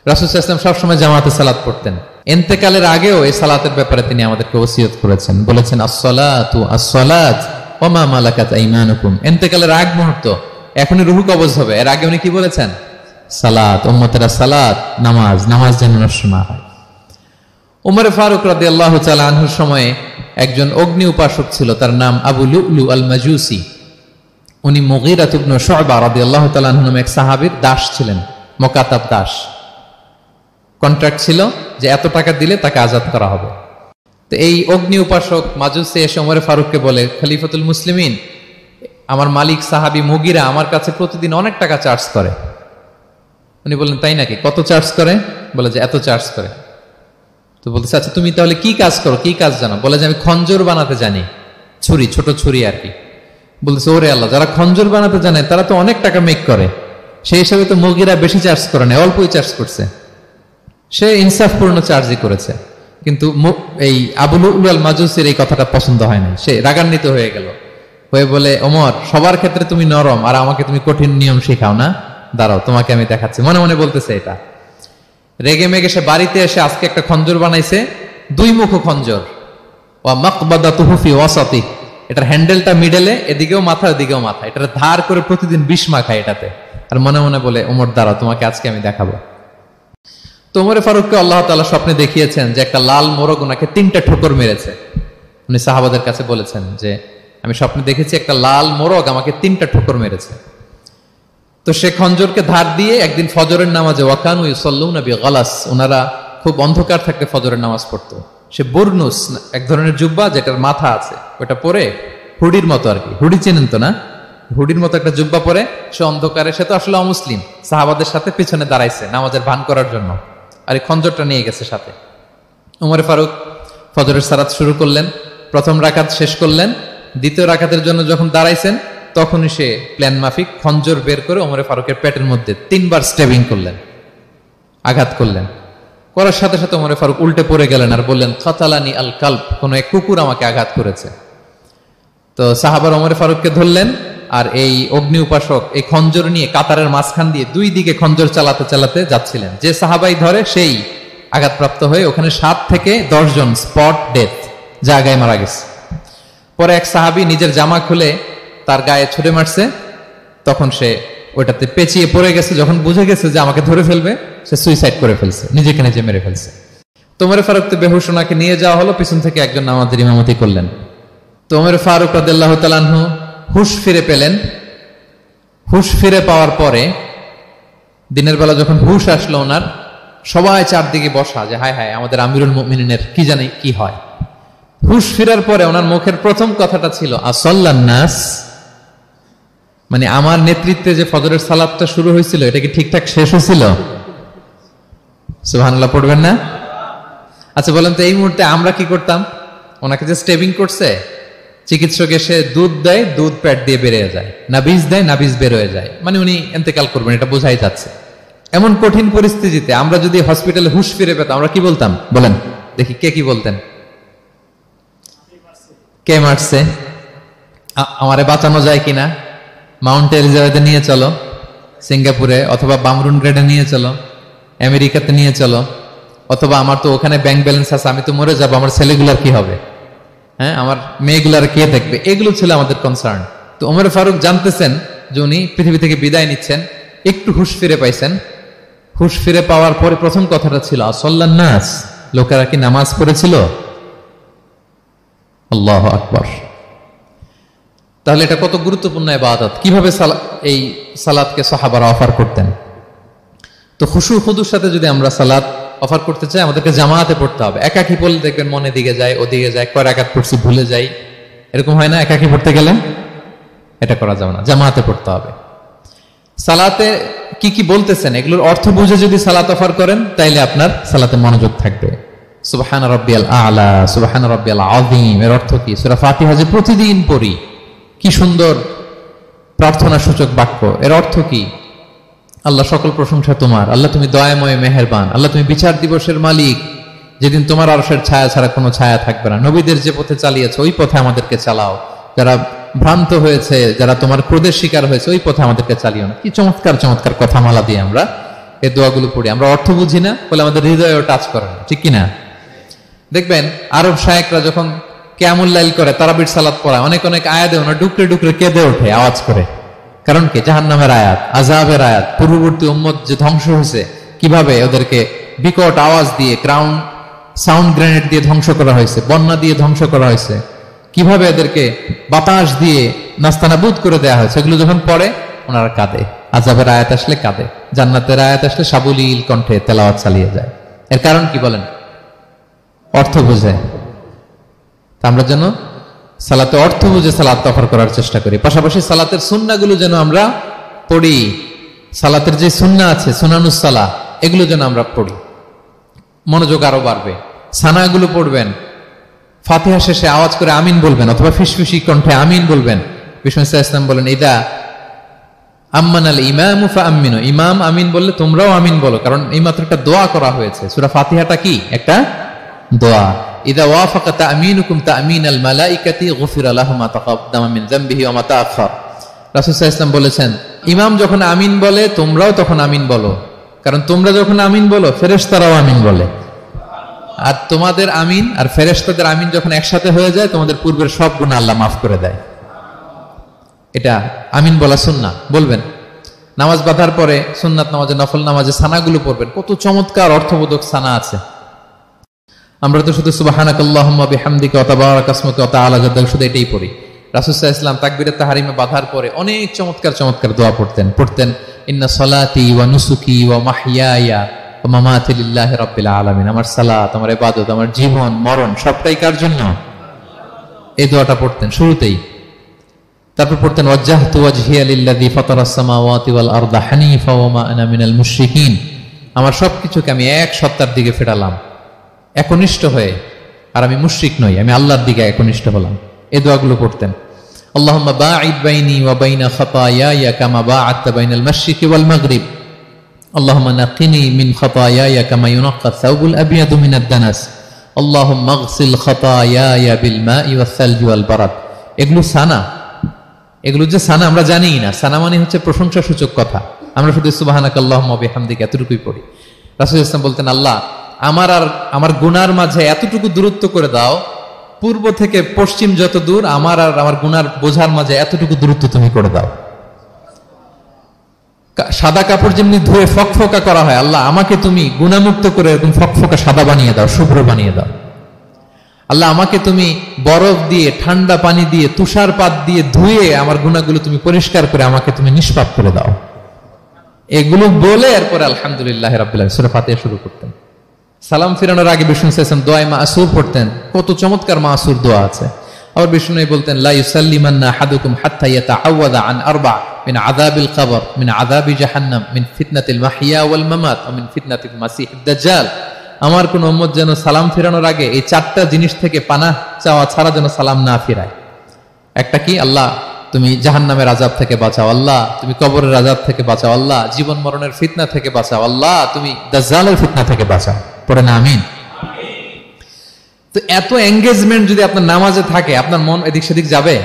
রাসূল সাল্লাল্লাহু আলাইহি ওয়াসাল্লাম সবসময় জামাতে সালাত পড়তেন। ইন্তেকালের আগেও এই সালাতের ব্যাপারে তিনি আমাদেরকে ওসিয়ত করেছেন, বলেছেন আসসালাতু আসসালাত ওয়া মা মালাকাত আইমানুকুম। ইন্তেকালের আগ মুহূর্ত এখনই রুহু কবজ হবে। এর আগে উনি কি বলেছেন? সালাত, উম্মতেরা সালাত, নামাজ, নামাজ যেন নষ্ট না হয়। উমর ফারুক রাদিয়াল্লাহু তাআলা আনহুর সময়ে একজন অগ্নি উপাসক ছিল, তার নাম আবু লুলু আল মাজুসি। উনি মুগীরা ইবনে শুআবা রাদিয়াল্লাহু তাআলা আনহু নামে এক সাহাবীর দাস ছিলেন, মুকাতাব দাস। কন্ট্রাক্ট ছিল যে এত টাকা দিলে তাকে আজাদ করা হবে। তো এই অগ্নি উপাসক মাজুসি এসে ওমর ফারুককে বলে, খলিফাতুল মুসলিমিন, আমার মালিক সাহাবী মুগীরা আমার কাছে প্রতিদিন অনেক টাকা চার্জ করে। উনি বললেন, তাই নাকি? কত চার্জ করে? বলে যে এত চার্জ করে। তো বলতেছে, আচ্ছা তুমি তাহলে কি কাজ করো, কি কাজ জানো? বলে যে আমি খঞ্জর বানাতে জানি, ছুরি, ছোট ছুরি আর কি। বলতেছে, ওরে আল্লাহ, যারা খঞ্জর বানাতে জানে তারা তো অনেক টাকা মেক করে, সেই হিসাবে তো মুগীরা বেশি চার্জ করে না, অল্পই চার্জ করছে। সে ইনসাফপূর্ণ চার্জই করেছে। কিন্তু এই আবু লুলু আল মাজুসির এই কথাটা পছন্দ হয় না, সে রাগান্বিত হয়ে গেল, হয়ে বলে, ওমর, সবার ক্ষেত্রে তুমি নরম আর আমাকে তুমি কঠিন নিয়ম শেখাও না, দাঁড়াও তোমাকে আমি দেখাচ্ছি। মনে মনে বলতেছে এটা। রেগে মেগে সে বাড়িতে এসে আজকে একটা খঞ্জর বানাইছে, দুই মুখ খঞ্জর, ওয়া মাকবাদাতুহু ফি ওয়াসাতি, এটার হ্যান্ডেলটা মিডলে, এদিকেও মাথা ওদিকেও মাথা, এটা ধার করে প্রতিদিন বিষ মাখায় এটাতে। আর মনে মনে বলে, ওমর দাঁড়াও তোমাকে আজকে আমি দেখাবো। তো ওমর ফারুককে আল্লাহ তাআলা স্বপ্নে দেখিয়েছেন যে একটা লাল মোরগ ওনাকে 3টা ঠোকর মেরেছে। উনি সাহাবাদের কাছে বলেছেন যে আমি স্বপ্নে দেখেছি একটা লাল মোরগ আমাকে 3টা ঠোকর মেরেছে। তো সে খঞ্জরকে ধার দিয়ে একদিন ফজরের নামাজে, ওয়াকানু ইউসাল্লুনা বিগালাস, ওনারা খুব অন্ধকার থাকতে ফজরের নামাজ পড়তো। সে বুরনুস, এক ধরনের জুব্বা যেটার মাথা আছে, ওটা পরে হুডির মতো আর কি, হুডি চেনেন তো না, হুডির মতো একটা জুব্বা পরে সে অন্ধকারে, সে তো আসলে অমুসলিম, সাহাবাদের সাথে পিছনে দাঁড়াইছে নামাজের ভান করার জন্য, আর এই খঞ্জরটা নিয়ে গেছে সাথে। উমর ফারুক ফজরের সালাত শুরু করলেন, প্রথম রাকাত শেষ করলেন, দ্বিতীয় রাকাতের জন্য যখন দাঁড়াইছেন তখনই সে প্ল্যান মাফিক খঞ্জর বের করে ওমর ফারুকের পেটের মধ্যে 3বার স্টেবিং করলেন, আঘাত করলেন। করার সাথে সাথে ওমর ফারুক উল্টে পড়ে গেলেন আর বললেন, কাতালানি আল কালব, কোন এক কুকুর আমাকে আঘাত করেছে। তো সাহাবার ওমর ফারুককে ধরলেন, আর এই অগ্নি উপাসক এই খঞ্জর নিয়ে কাতারের মাঝখান দিয়ে দুই দিকে খঞ্জর চালাতে চালাতে যাচ্ছিলেন। যে সাহাবাই ধরে সেই আঘাতপ্রাপ্ত হয়ে ওখানে 7 থেকে 10 জন স্পট ডেথ, জায়গায় মারা গেছে। পরে এক সাহাবী নিজের জামা খুলে তার গায়ে ছুঁড়ে মারছে, তখন সে ওইটাতে পেঁচিয়ে পড়ে গেছে। যখন বুঝে গেছে যে আমাকে ধরে ফেলবে, সে সুইসাইড করে ফেলছে, নিজেকে নিজে মেরে ফেলছে। তো ওমর ফারুক তো বেহুশ, ওনাকে নিয়ে যাওয়া হলো, পিছন থেকে একজন নামাজের ইমামতি করলেন। তো ওমর ফারুক রাদিয়াল্লাহু তাআলা আনহু হুশ ফিরে পেলেন। হুশ ফিরে পাওয়ার পরে দিনের বেলা যখন হুশ আসলো ওনার, সবাই চারদিকে বসা, যে হায় হায় আমাদের আমিরুল মুমিনিনের কি জানি কি হয়। হুশ ফিরার পরে ওনার মুখের প্রথম কথাটা ছিল, আসাল্লান নাস, মানে আমার নেতৃত্বে যে ফজরের সালাতটা শুরু হয়েছিল এটা কি ঠিকঠাক শেষ হয়েছিল? সুবহানাল্লাহ পড়বেন না? আচ্ছা বলেন তো, এই মুহূর্তে আমরা কি করতাম? ওনাকে যে স্টেবিং করছে, চিকিৎসক এসে দুধ দেয়, দুধ পেট দিয়ে বেরিয়ে যায়, নাবিজ দেয়, নাবিজ বের হয়ে যায়, মানে উনি ইন্তেকাল করবেন, এটা বোঝাই যাচ্ছে। এমন কঠিন পরিস্থিতিতে আমরা যদি হসপিটালে হুশ ফিরে পেতাম, আমরা কি বলতাম বলেন দেখি? কে কি বলতেন? কে মারছে, আমারে বাঁচানো যায় কিনা, মাউন্ট এলিজাবেথে নিয়ে চলো, সিঙ্গাপুরে অথবা বামরুন গ্রেডে নিয়ে চলো, আমেরিকাতে নিয়ে চলো, অথবা আমার তো ওখানে ব্যাংক ব্যালেন্স আছে, আমি তো মরে যাবো, আমার ছেলেগুলার কি হবে, হ্যাঁ আমার মেয়েগুলার কে দেখবে, এগুলো ছিল আমাদের কনসার্ন। তো ওমর ফারুক জানতেছেন যে উনি পৃথিবী থেকে বিদায় নিচ্ছেন, একটু হুশ ফিরে পাইছেন। হুশ ফিরে পাওয়ার পরে প্রথম কথাটা ছিল, আসাল্লান নাস, লোকেরা কি নামাজ পড়েছিল? আল্লাহু আকবার। তাহলে এটা কত গুরুত্বপূর্ণ ইবাদত, কিভাবে এই সালাতকে সাহাবারা অফার করতেন। তো খুশু খুদুর সাথে যদি আমরা সালাত অফার করতে চাই, আমাদেরকে জামাতে পড়তে হবে। একাকি পড়লে দেখবেন মনে দিকে যায়, ওদিকে যায়, কয় রাকাত পড়ছি ভুলে যাই, এরকম হয় না? একাকি পড়তে গেলে এটা করা যাবে না, জামাতে পড়তে হবে। সালাতে কি কি বলতেছেন এগুলোর অর্থ বুঝে যদি সালাত অফার করেন, তাইলে আপনার সালাতে মনোযোগ থাকবে। সুবহান রাব্বিয়াল আলা, সুবহান রাব্বিয়াল আযীম, এর অর্থ কি? সূরা ফাতিহা যে প্রতিদিন পড়ি, কি সুন্দর প্রার্থনা সূচক বাক্য, এর অর্থ কি? আল্লাহ সকল প্রশংসা তোমার, আল্লাহ তুমি দয়াময় মেহেরবান, আল্লাহ তুমি বিচার দিবসের মালিক, যেদিন তোমার আরশের ছায়া ছাড়া কোনো ছায়া থাকবে না। নবীদের যে পথে চালিয়েছে ওই পথে আমাদেরকে চালাও, যারা ভ্রান্ত হয়েছে, যারা তোমার ক্রোধের শিকার হয়েছে ওই পথে আমাদেরকে চালিও না। কি চমৎকার চমৎকার কথামালা দিয়ে আমরা এই দোয়াগুলো পড়ি। আমরা অর্থ বুঝি না বলে আমাদের হৃদয়েও টাচ করে না, ঠিক কিনা? দেখবেন আরব শায়েকরা যখন কিয়ামুল লাইল করে, তারাবির সালাত পড়ায়, অনেক অনেক আয়াতে ওনা ডুকরে ডুকরে কেঁদে ওঠে আওয়াজ করে, কারণ কি? জাহান্নামের আয়াত, আযাবের আয়াত, পূর্ববর্তী উম্মত যে ধ্বংস হয়েছে, কিভাবে ওদেরকে বিকট আওয়াজ দিয়ে, গ্রাউন্ড সাউন্ড গ্রেনেড দিয়ে ধ্বংস করা হয়েছে, বন্যা দিয়ে ধ্বংস করা হয়েছে, কিভাবে এদেরকে বাতাস দিয়ে নাস্তানাবুদ করে দেওয়া হয়েছে, এগুলো যখন পড়ে ওনারা কাঁদে। আযাবের আয়াত আসলে কাঁদে, জান্নাতের আয়াত আসলে সাবলীল কণ্ঠে তেলাওয়াত চালিয়ে যায়। এর কারণ কি বলেন? অর্থ বুঝে। আমরা যেন সালাতে অর্থ বুঝে সালাত অফার করার চেষ্টা করি, পাশাপাশি সালাতের সুন্নাহগুলো যেন আমরা পড়ি। সালাতের যে সুন্নাহ আছে, সুনানুস সালাহ, এগুলো যেন আমরা পড়ি, মনোযোগ আরো বাড়বে। সানাগুলো পড়বেন, ফাতিহা শেষে আওয়াজ করে আমিন বলবেন, অথবা ফিসফিসি কণ্ঠে আমিন বলবেন। বিষ্ণু ইসলাম বলেন, ইদা আম্মানাল ইমামু ফাআমিনু, ইমাম আমিন বললে তোমরাও আমিন বলো, কারণ এই মাত্র একটা দোয়া করা হয়েছে। সূরা ফাতিহাটা কি? একটা দোয়া। ইদা ওয়াফাকা তা'মিনুকুম তা'মিনাল মালাইকাতি গুফিরা লাহু মা তাকাদ্দামা মিন যামবিহি ওয়া মা তাআখার। রাসূল সাল্লাল্লাহু আলাইহি ওয়াসাল্লাম বলেছেন, ইমাম যখন আমিন বলে তোমরাও তখন আমিন বলো, কারণ তোমরা যখন আমিন বলো ফেরেশতারাও আমিন বলে। আর তোমাদের আমিন আর ফেরেশতাদের আমিন যখন একসাথে হয়ে যায়, তোমাদের পূর্বের সব গুনাহ আল্লাহ মাফ করে দেয়। এটা আমিন বলা সুন্নাহ, বলবেন। নামাজ বাঁধার পরে সুন্নাত নামাজে, নফল নামাজে সানাগুলো পড়বেন, কত চমৎকার অর্থবোধক সানা আছে। আমরা তো শুধু সুবহানাকাল্লাহুম্মা বিহামদিকা ওয়া তাবারাকা ইসমুকা ওয়া তাআলা জাদ্দুকা শুধু এটাই পড়ি। রাসূল সাল্লাল্লাহু আলাইহি ওয়াসাল্লাম তাকবীরে তাহরিমে বাঁধার পরে অনেক চমৎকার চমৎকার দোয়া পড়তেন। ইন্না সলাতি ওয়া নুসুকি ওয়া মাহইয়ায়া ওয়া মামাতি লিল্লাহি রাব্বিল আলামিন। আমার সালাত, আমার ইবাদত, আমার জীবন মরণ সবটাই কার জন্য? এই দোয়াটা পড়তেন শুরুতেই। তারপর পড়তেন ওয়াজ্জাহতু ওয়াজহিয়া লিল্লাযী ফাতারাস সামাওয়াতি ওয়াল আরদা হানিফা ওয়া মা আনা মিনাল মুশরিকিন। আমার সবকিছুকে আমি এক সত্তার দিকে ফেরালাম, একনিষ্ঠ হয়ে, আর আমি মুশরিক নই, আমি আল্লাহর দিকে একনিষ্ঠ হলাম। এই দোয়াগুলো পড়তেন। আল্লাহুম্মা বাঈদ বাইনি ওয়া বাইনা খাতায়ায়া কামা বাআদতা বাইনাল মাশরিকি ওয়াল মাগরিব। আল্লাহুম্মা নাক্কিনি মিন খাতায়ায়া কামা ইউনাক্কা আস-সাওবুল আবয়াদু মিনাদ দানাস। আল্লাহুম্মা ইগসিল খাতায়ায়া বিল মাই ওয়াস সালজি ওয়াল বারাদ। এগুলো সানা, এগুলো যে সানা আমরা জানিই না। সানা মানে হচ্ছে প্রশংসা সূচক কথা। আমরা শুধু সুবহানাকাল্লাহুম্মা বিহামদিকা এতটুকুই পড়ি। রাসূল সাল্লাল্লাহু আলাইহি ওয়াসাল্লাম বলতেন, আল্লাহ আমার আর আমার গুনার মাঝে এতটুকু দূরত্ব করে দাও, পূর্ব থেকে পশ্চিম যত দূর, আমার আর আমার গুনার বোঝার মাঝে এতটুকু দূরত্ব তুমি করে দাও। সাদা কাপড় যেমনি ধুয়ে ফকফকা করা হয়, আল্লাহ আমাকে তুমি গুনামুক্ত করে এরকম ফকফকা সাদা বানিয়ে দাও, শুভ্র বানিয়ে দাও। আল্লাহ আমাকে তুমি বরফ দিয়ে, ঠান্ডা পানি দিয়ে, তুষারপাত দিয়ে ধুয়ে আমার গুনাহগুলো তুমি পরিষ্কার করে আমাকে তুমি নিষ্পাপ করে দাও। এগুলো বলে এরপরে আলহামদুলিল্লাহ রাব্বিল আলামিন সূরা ফাতিহা শুরু করতেন। সালাম ফিরানোর আগে বিষ্ণু সাল্লাল্লাহু আলাইহি ওয়াসাল্লাম দোয়া মাসুর পড়তেন। কত চমৎকার মাসুর দোয়া আছে। আবার বিষ্ণু বলতেন, লা ইউসাল্লিমান্না আহাদুকুম হাত্তা ইয়াতাআওয়াযা আন আরবা মিন আযাবিল কবর, মিন আযাবি জাহান্নাম, মিন ফিতনাতিল মাহইয়া ওয়াল মামাত ওয়া মিন ফিতনাতিল মাসিহিদ দাজ্জাল। আমার কোন উম্মত যেন সালাম ফিরানোর আগে এই চারটা জিনিস থেকে পানাহ চাওয়া ছাড়া যেন সালাম না ফিরায়। একটা কি? আল্লাহ তুমি জাহান্নামের আযাব থেকে বাঁচাও, আল্লাহ তুমি কবরের আযাব থেকে বাঁচাও, আল্লাহ জীবন মরণের ফিতনা থেকে বাঁচাও, আল্লাহ তুমি দাজ্জালের ফিতনা থেকে বাঁচাও। পড়ে না আমিন? তো এত এঙ্গেজমেন্ট যদি আপনার নামাজে থাকে, আপনার মন এদিক সেদিক যাবে?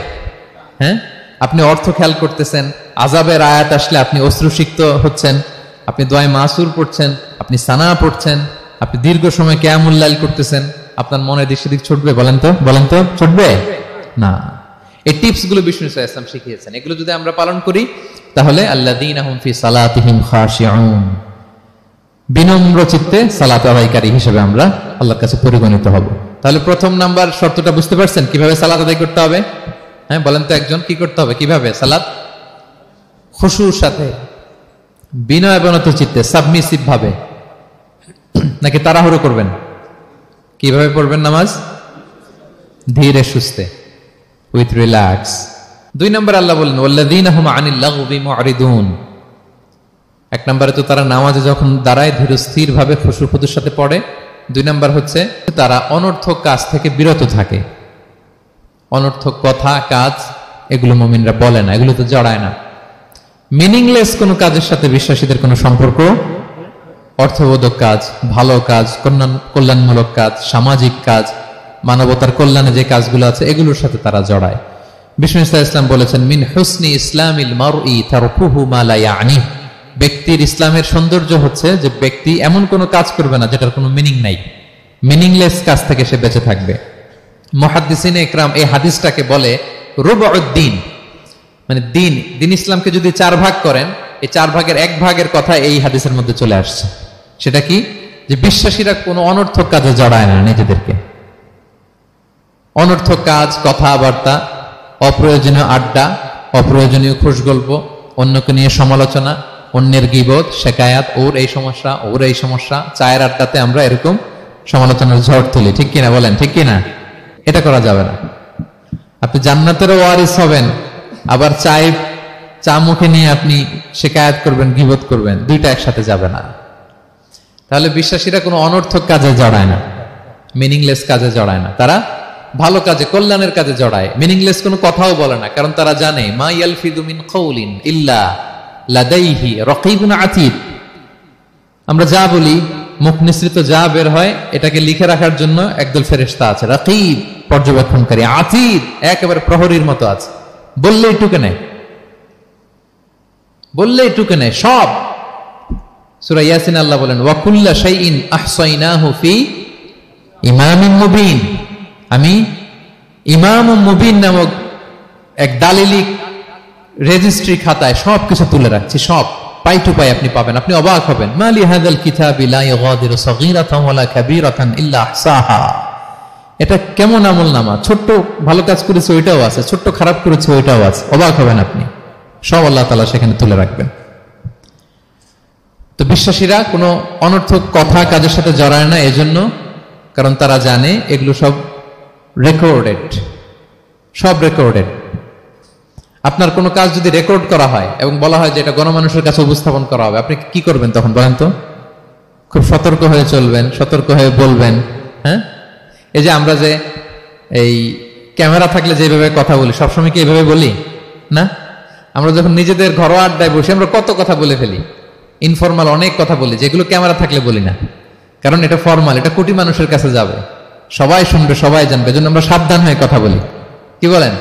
হ্যাঁ, আপনি অর্থ খেয়াল করতেছেন, আযাবের আয়াত আসলে আপনি অশ্রুসিক্ত হচ্ছেন, আপনি দোয়া মাসুর পড়ছেন, আপনি সানা পড়ছেন, আপনি দীর্ঘ সময় কিয়ামুল লাইল করতেছেন, আপনার মনে এদিক সেদিক ছুটবে? বলেন তো ছুটবে না। এই টিপস গুলো বিষ্ণু সাল্লাল্লাহু আলাইহি ওয়াসাল্লাম শিখিয়েছেন। এগুলো যদি আমরা পালন করি, তাহলে আল্লাযীনা হুম ফি সালাতিহিম খাশিউন, বিনম্র চিত্তে সালাত আদায়কারী হিসেবে আমরা আল্লাহর কাছে পরিগণিত হব। তাহলে প্রথম নাম্বার শর্তটা বুঝতে পারছেন কিভাবে সালাত আদায় করতে হবে? হ্যাঁ, বলেন তো একজন, কি করতে হবে? কিভাবে সালাত? খুশুর সাথে, বিনয় বিনত চিত্তে, সাবমিসিভ ভাবে, নাকি তাড়াহুড়ো করবেন? কিভাবে পড়বেন নামাজ? ধীরে সুস্থে, উইথ রিল্যাক্স। 2 নম্বর আল্লাহ বলেন ওয়াল্লাযীনা হুম আনিল লাগবি মুআরিদুন। 1 নম্বরে তো তারা নামাজে যখন দাঁড়ায় ধীর স্থির ভাবে খুশুর সাথে পড়ে। 2 নম্বর হচ্ছে তারা অনর্থক কাজ থেকে বিরত থাকে। অনর্থক কথা, কাজ এগুলো মুমিনরা বলে না, এগুলো তো জড়ায় না। মিনিংলেস কোনো কাজের সাথে বিশ্বাসীদের কোনো সম্পর্ক, অর্থবোধক কাজ, ভালো কাজ, কল্যাণমূলক কাজ, সামাজিক কাজ, মানবতার কল্যাণে যে কাজগুলো আছে এগুলোর সাথে তারা জড়ায়। বিষ্ণু সাল্লাল্লাহু আলাইহি ওয়াসাল্লাম বলেছেন, মিন হুসনি ইসলামিল মারই তারকুহু মা লা ইয়ানি। ব্যক্তির ইসলামের সৌন্দর্য হচ্ছে যে ব্যক্তি এমন কোনো কাজ করবে না যেটার কোনো মিনিং নাই, মিনিংলেস কাজ থেকে সে বেঁচে থাকবে। মুহাদ্দিসিনে ইকরাম এই হাদিসটাকে বলে রুবউদ্দিন। মানে দিন ইসলামকে যদি 4 ভাগ করেন, এই 4 ভাগের 1 ভাগের কথা এই হাদিসের মধ্যে চলে আসছে। সেটা কি? যে বিশ্বাসীরা কোনো অনর্থক কাজে জড়ায় না নিজেদেরকে। অনর্থক কাজ, কথাবার্তা, অপ্রয়োজনীয় আড্ডা, অপ্রয়োজনীয় খুশগল্প, অন্যকে নিয়ে সমালোচনা, অন্যের গীবত, শেকায়াত, ওর এই সমস্যা, ওর এই সমস্যা, চায়ের আড্ডাতে আমরা এরকম সমালোচনার ঝড় তুলি, ঠিক কিনা বলেন? ঠিক কিনা? এটা করা যাবে না। আপনি জান্নাতেরও ওয়ারিস হবেন, আবার চা মুখে নিয়ে আপনি শেকায়াত করবেন, গীবত করবেন, দুইটা একসাথে যাবে না। তাহলে বিশ্বাসীরা কোনো অনর্থক কাজে জড়ায় না, মিনিংলেস কাজে জড়ায় না। তারা ভালো কাজে, কল্যাণের কাজে জড়ায়। মিনিংলেস কোনো কথাও বলে না, কারণ তারা জানে মা ইয়ালফিযু মিন কাউলিন ইল্লা লাদাইহি রাকীবুন আতীদ। আমরা যা বলি, মুখ নিঃসৃত যা বের হয়, এটাকে লিখে রাখার জন্য একদল ফেরেশতা আছে, রাকীব পর্যবেক্ষণকারী, আতীদ একেবারে প্রহরীর মতো আছে। বললেই টুকে নেয়, বললেই টুকে নেয় সব। সূরা ইয়াসিন আল্লাহ বলেন ওয়া কুল্লা শাইইন আহসাইনাহু ফি ইমামিন মুবিন। আমি ইমামুম মুবিন নামক এক দালিলি রেজিস্ট্রি খাতায় সবকিছু তুলে রাখছি, সব পাই টু পাই আপনি পাবেন। আপনি অবাক হবেন, মা লি হাযাল কিতাবি লা ইগাদিরু সাগীরাতান ওয়ালা কাবীরাতান ইল্লা আহসাহা। এটা কেমন আমলনামা, ছোট্ট ভালো কাজ করেছে ওইটাও আছে, ছোট্ট খারাপ করেছে ওইটাও আছে। অবাক হবেন আপনি, সব আল্লাহ তাআলা সেখানে তুলে রাখবেন। তো বিশ্বাসীরা কোনো অনর্থক কথা কাজের সাথে জড়ায় না, এজন্য কারণ তারা জানে এগুলো সব রেকর্ডেড, সব রেকর্ডেড। আপনার কোনো কাজ যদি রেকর্ড করা হয় এবং বলা হয় যে এটা গণমানুষের কাছে উপস্থাপন করা হবে, আপনি কি করবেন তখন বলেন তো? খুব সতর্ক হয়ে চলবেন, সতর্ক হয়ে বলবেন। হ্যাঁ, এই যে আমরা যে এই ক্যামেরা থাকলে যেভাবে কথা বলি, সবসময় কি এইভাবে বলি না? আমরা যখন নিজেদের ঘরোয়া আড্ডায় বসে আমরা কত কথা বলে ফেলি, ইনফরমাল অনেক কথা বলি, যেগুলো ক্যামেরা থাকলে বলি না, কারণ এটা ফরমাল, এটা কোটি মানুষের কাছে যাবে, সবাই শুনবে, সবাই জানবে, এজন্য আমরা সাবধান হয়ে কথা বলি। কি বলেন?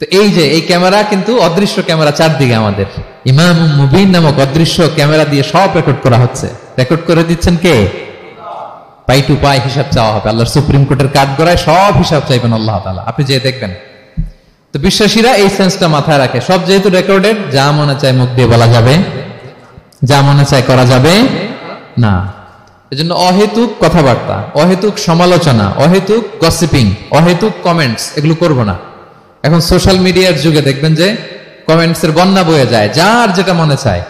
তো এই যে এই ক্যামেরা কিন্তু অদৃশ্য ক্যামেরা চারদিকে আমাদের, ইমামুম মুবিন নামক অদৃশ্য ক্যামেরা দিয়ে সব রেকর্ড করা হচ্ছে। রেকর্ড করে দিচ্ছেন কে? পাই টু পাই হিসাব চাওয়া হবে। আল্লাহর সুপ্রিম কোর্টের কাঠগড়ায় সব হিসাব চাইবেন আল্লাহ তাআলা, আপনি যে দেখবেন। তো বিশ্বাসীরা এই সেন্সটা মাথায় রাখে, সব যেহেতু রেকর্ডেড, যা মনে চায় মুখ দিয়ে বলা যাবে, যা মনে চায় করা যাবে না। এজন্য অহেতুক কথাবার্তা, অহেতুক সমালোচনা, অহেতুক গসিপিং, অহেতুক কমেন্টস এগুলো করব না। এখন সোশ্যাল মিডিয়ার যুগে দেখবেন যে কমেন্টসের বন্যা বয়ে যায়, যার যেটা মনে চায়,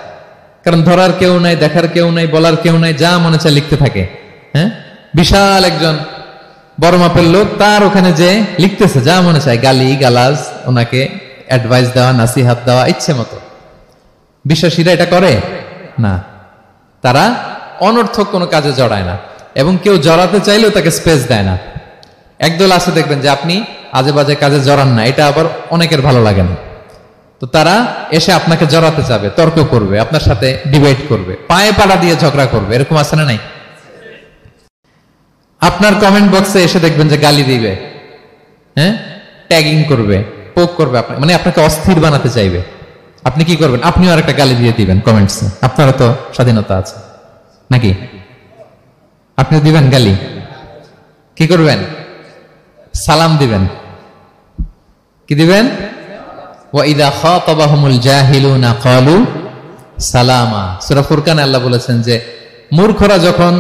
কারণ ধরার কেউ নাই, দেখার কেউ নাই, বলার কেউ নাই, যা মনে চায় লিখতে থাকে। হ্যাঁ, বিশাল একজন বড় মাপের লোক, তার ওখানে যে লিখতেছে যা মনে চায়, গালি গালাজ, ওনাকে অ্যাডভাইস দেওয়া, নাসিহাত দেওয়া ইচ্ছে মতো। বিশ্বাসীরা এটা করে না, তারা অনর্থক কোনো কাজে জড়ায় না, এবং কেউ জড়াতে চাইলেও তাকে স্পেস দেয় না। একদল আছে দেখবেন যে আপনি আজে বাজে কাজে জড়ান না, এটা আবার অনেকের ভালো লাগে না, তো তারা এসে আপনাকে জড়াতে চাবে, তর্ক করবে, আপনার সাথে ডিবেট করবে, পায়ে পাড়া দিয়ে ঝগড়া করবে। এরকম আছে না নাই? আপনার কমেন্ট বক্সে এসে দেখবেন যে গালি দিবে, হ্যাঁ, ট্যাগিং করবে, পোক করবে, মানে আপনাকে অস্থির বানাতে চাইবে। আপনি কি করবেন? আপনিও আর একটা গালি দিয়ে দিবেন কমেন্টসে। আপনারও তো স্বাধীনতা আছে নাকি? আপনি দিবেন গালি, কি করবেন? সালাম দিবেন। কি দিবেন? ওয়া ইযা খাতাবাহুমুল জাহিলুনা ক্বালু সালামা। সূরা ফুরকানে আল্লাহ বলেছেন যে মূর্খরা যখন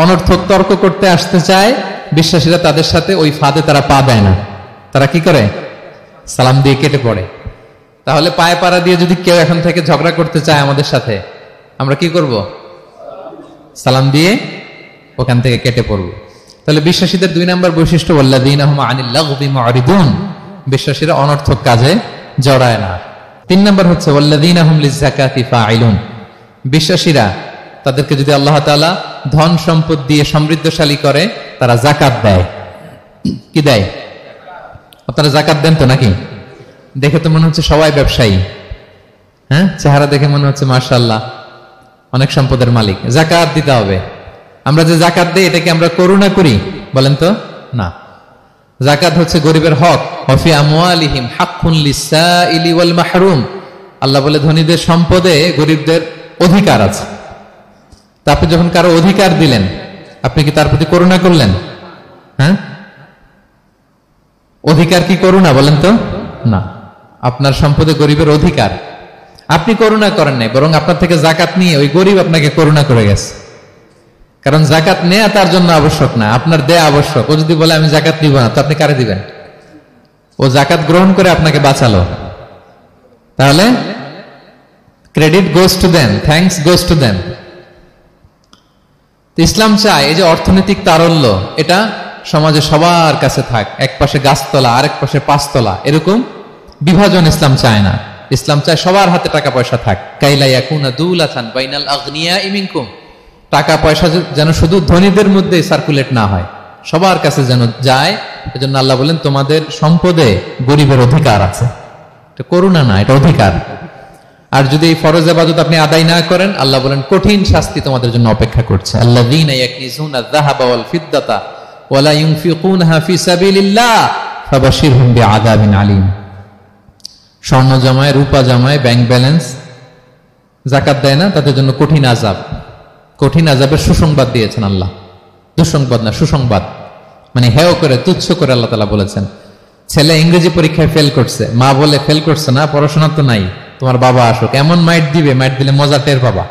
অনর্থক তর্ক করতে আসতে চায়, বিশ্বাসীরা তাদের সাথে ওই ফাঁদে তারা পা দেয় না, তারা কি করে? সালাম দিয়ে কেটে পড়ে। তাহলে পায়ে পাড়া দিয়ে যদি কেউ এখন থেকে ঝগড়া করতে চায় আমাদের সাথে, আমরা কি করব? সালাম দিয়ে ওখান থেকে কেটে পড়ব। তাহলে বিশ্বাসীদের 2 নম্বর বৈশিষ্ট্য, ওয়াল্লাযীনা হুম আনিল লাগবি মুআরিদুন, বিশ্বাসীরা অনর্থক কাজে জড়ায় না। 3 নম্বর হচ্ছে ওয়াল্লাযীনা হুম লিযাকাতি ফাঈলুন, বিশ্বাসীরা তাদেরকে যদি আল্লাহ তাআলা ধন সম্পদ দিয়ে সমৃদ্ধশালী করে, তারা যাকাত দেয়। কি দেয়? আপনারা যাকাত দেন তো নাকি? দেখে তো মনে হচ্ছে সবাই ব্যবসায়ী, হ্যাঁ, চেহারা দেখে মনে হচ্ছে মাশাআল্লাহ অনেক সম্পদের মালিক। যাকাত দিতে হবে। আমরা যে যাকাত দেই, এটাকে আমরা করুণা করি বলেন তো? না, যাকাত হচ্ছে গরিবের হক। ওয়াফি আমওয়ালিহিম হাক্কুন লিসাইলি ওয়াল মাহরুম, আল্লাহ বলে ধনীদের সম্পদে গরিবদের অধিকার আছে। তা আপনি যখন কারো অধিকার দিলেন, আপনি কি তার প্রতি করুণা করলেন? হ্যাঁ, অধিকার কি করুণা বলেন তো? না, আপনার সম্পদে গরিবের অধিকার। আপনি করুণা করেন নাই, বরং আপনার থেকে জাকাত নিয়ে ওই গরিব আপনাকে করুণা করে গেছে। কারণ জাকাত নেয়া তার জন্য আবশ্যক না, আপনার দেয়া আবশ্যক। ও যদি বলে আমি জাকাত নিব না, তো আপনি কারে দিবেন? ও জাকাত গ্রহণ করে আপনাকে বাঁচালো। তাহলে credit goes to them, thanks goes to them. ইসলাম চায় এই যে অর্থনৈতিক তারল্য, এটা সমাজে সবার কাছে থাক। এক পাশে গাছতলা, আরেক পাশে পাঁচতলা, এরকম বিভাজন ইসলাম চায় না। ইসলাম চায় সবার হাতে টাকা পয়সা থাক। কাইলা ইয়াকুনা দুলাতান বাইনাল আগনিয়াই মিনকুম, টাকা পয়সা যেন শুধু ধনীদের মধ্যে সার্কুলেট না হয়, সবার কাছে যেন যায়। এজন্য আল্লাহ বলেন তোমাদের সম্পদে গরিবের অধিকার আছে। এটা করুণা না, এটা অধিকার। আর যদি এই ফরজ ইবাদত আপনি আদায় না করেন, আল্লাহ বলেন কঠিন শাস্তি তোমাদের জন্য অপেক্ষা করছে। আল্লাযীনা ইয়াকনিজুনা আয-যাহাবা ওয়াল ফিদ্দাতা ওয়া লা ইউনফিকুনাহা ফি সাবিলিল্লাহ ফাবাশশিরহুম বিআযাবিন আলীম। স্বর্ণ জমায়, রূপা জমায়, ব্যাংক ব্যালেন্স, যাকাত দেয় না, তাদের জন্য কঠিন আযাব, কঠিন আযাবের সুসংবাদ দিয়েছেন আল্লাহ। দুঃসংবাদ না, সুসংবাদ। মানে হেয় করে, তুচ্ছ করে আল্লাহ তাআলা বলেছেন। ছেলে ইংরেজি পরীক্ষায় ফেল করছে, মা বলে ফেল করছে না, পড়াশোনা তো নাই, তোমার বাবা আসুক, এমন মাইট দিবে, মাইট দিলে মজা টের পাবা।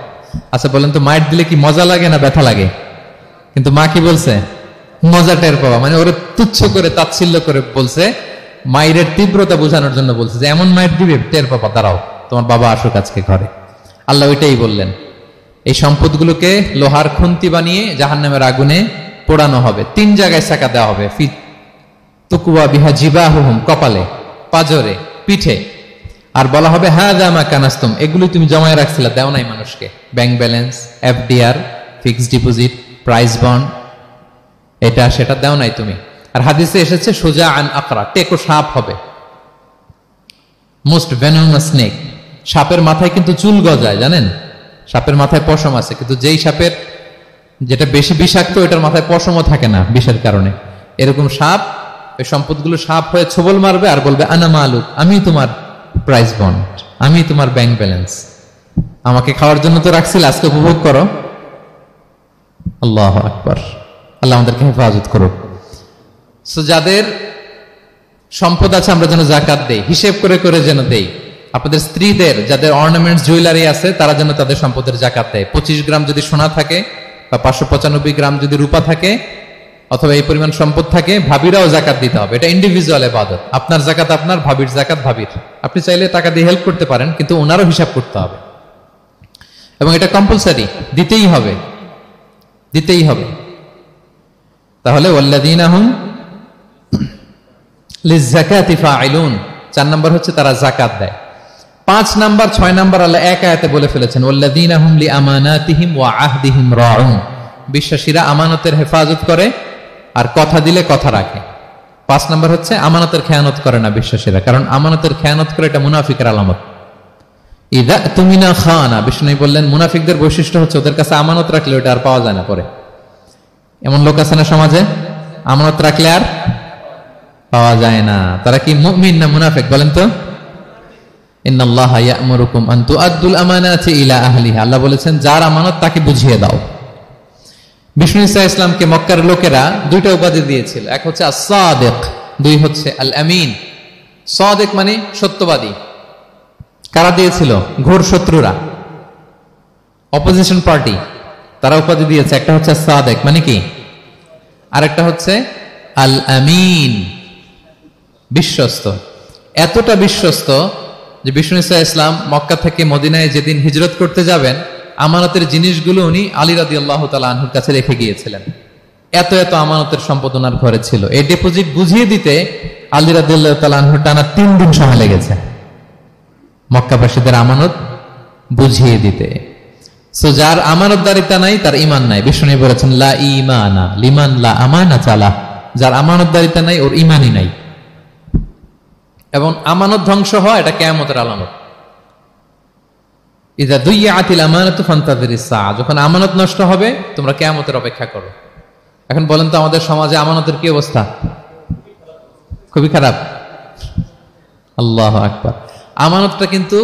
আচ্ছা বলেন তো, মাইট দিলে কি মজা লাগে না ব্যথা লাগে? কিন্তু মা কি বলছে? মজা টের পাবা। মানে ওরে তুচ্ছ করে, তাচ্ছিল্য করে বলছে, মায়ের তীব্রতা বোঝানোর জন্য বলছে যে এমন মাইট দিবে, টের পাবা, দাঁড়াও, তোমার বাবা আসুক আজকে ঘরে। আল্লাহ ওইটাই বললেন। এই সম্পদগুলোকে লোহার খুন্তি বানিয়ে জাহান্নামের আগুনে পোড়ানো হবে। 3 জায়গায় ছাকা দেওয়া হবে। ফি তুকুয়া বিহা জিবাহুহুম, কপালে, পাজরে, পিঠে। আর বলা হবে হাযা মা কানাস্তুম, এগুলো তুমি জমায় রাখছিলে, দাও নাই মানুষকে। Bank balance, FDR, fixed deposit, price bond, এটা সেটা দাও নাই তুমি। আর হাদিসে এসেছে সুজা আন আকরা, টেকো সাপ হবে, মোস্ট ভেনোমাস স্নেক। সাপের মাথায় কিন্তু চুল গজায়, জানেন? সাপের মাথায় পশম আছে, কিন্তু যেই সাপের যেটা বেশি বিষাক্ত, এটার মাথায় পশমও থাকে না বিষের কারণে। এরকম সাপ ওই সম্পদগুলো সাপ হয়ে ছোবল মারবে আর বলবে আনা মালুক, আমি তোমার প্রাইস বন্ড, আমি তোমার ব্যাংক ব্যালেন্স, আমাকে খাওয়ার জন্য তো রাখছিল, আজকে উপভোগ করো। আল্লাহু আকবার। আল্লাহ আমাদেরকে হেফাজত করুক। সো যাদের সম্পদ আছে আমরা যেন জাকাত দেই, হিসেব করে করে যেন দেই। আপনাদের স্ত্রীদের যাদের অর্নামেন্টস, জুয়েলারি আছে, তারা যেন তাদের সম্পদের জাকাত দেয়। 25 গ্রাম যদি সোনা থাকে বা 595 গ্রাম যদি রূপা থাকে, অথবা এই পরিমাণ সম্পদ থাকে, ভাবিরাও জাকাত দিতে হবে। এটা ইন্ডিভিজুয়াল ইবাদত। আপনার জাকাত আপনার, ভাবির জাকাত ভাবির। আপনি চাইলে টাকা দিয়ে হেল্প করতে পারেন, কিন্তু ওনারও হিসাব করতে হবে এবং এটা কম্পালসারি, দিতেই হবে, দিতেই হবে। তাহলে ওয়াল্লাযীনা হুম লিয-যাকাতি ফাঈলুন, 4 নাম্বার হচ্ছে তারা জাকাত দেয়। 5 নাম্বার 6 নাম্বার আল্লাহ এক আয়াতে বলে ফেলেছেন, ওয়াল্লাযীনা হুম লিআমানাতিহিম ওয়া আহদিহিম রাউন, বিশ্বাসীরা আমানতের হেফাজত করে আর কথা দিলে কথা রাখে। 5 নাম্বার হচ্ছে আমানতের খেয়ানত করে না বিশ্বাসীরা, কারণ আমানতের খেয়ানত করে এটা মুনাফিকের আলামত। ইযা তুমিনা খানা, বিষ্ণু বললেন মুনাফিকদের বৈশিষ্ট্য হচ্ছে ওদের কাছে আমানত রাখলে ওটা আর পাওয়া যায় না পরে। এমন লোক আছে না সমাজে, আমানত রাখলে আর পাওয়া যায় না। তারা কি মুমিন না মুনাফিক বলেন তো? ইন্নাল্লাহা ইয়া'মুরুকুম আন তুআদ্দুল আমানাতি ইলা আহলিহা, আল্লাহ বলেছেন যার আমানত তাকে বুঝিয়ে দাও। বিষ্ণু ঈসা ইসলামকে মক্কার লোকেরা 2টা উপাধি দিয়েছিল, এক হচ্ছে আস-সাদিক, 2 হচ্ছে আল আমিন। সাদিক মানে সত্যবাদী। কারা দিয়েছিল? ঘোর শত্রুরা, অপোজিশন পার্টি, তারা উপাধি দিয়েছে। একটা হচ্ছে সাদিক মানে কি, আরেকটা হচ্ছে আল আমিন, বিশ্বস্ত। এতটা বিশ্বস্ত যে বিষ্ণু ঈসা ইসলাম মক্কা থেকে মদিনায় যেদিন হিজরত করতে যাবেন, আমানতের জিনিসগুলো উনি আলী রাদিয়াল্লাহু তাআলা আনহুর কাছে রেখে গিয়েছিলেন। এত এত আমানতের সম্পদ ওনার ঘরে ছিল। এই ডিপোজিট বুঝিয়ে দিতে আলী রাদিয়াল্লাহু তাআলা আনহুর টানা 3 দিন সময় লেগেছে, মক্কাবাসীদের আমানত বুঝিয়ে দিতে। সো যার আমানতদারিতা নাই তার ঈমান নাই। বিষ্ণু বলেছেন লা ঈমানা লিমান লা আমানাতা লা, যার আমানতদারিতা নাই ওর ঈমানই নাই। এবং আমানত ধ্বংস হয় এটা কিয়ামতের আলামত। ইযা দুইয়াতিল আমানাতু ফান্তাযিরিস সাআ, যখন আমানত নষ্ট হবে তোমরা কিয়ামতের অপেক্ষা করো। এখন বলেন তো আমাদের সমাজে আমানতের কি অবস্থা? খুবই খারাপ। আল্লাহু আকবার। আমানতটা কিন্তু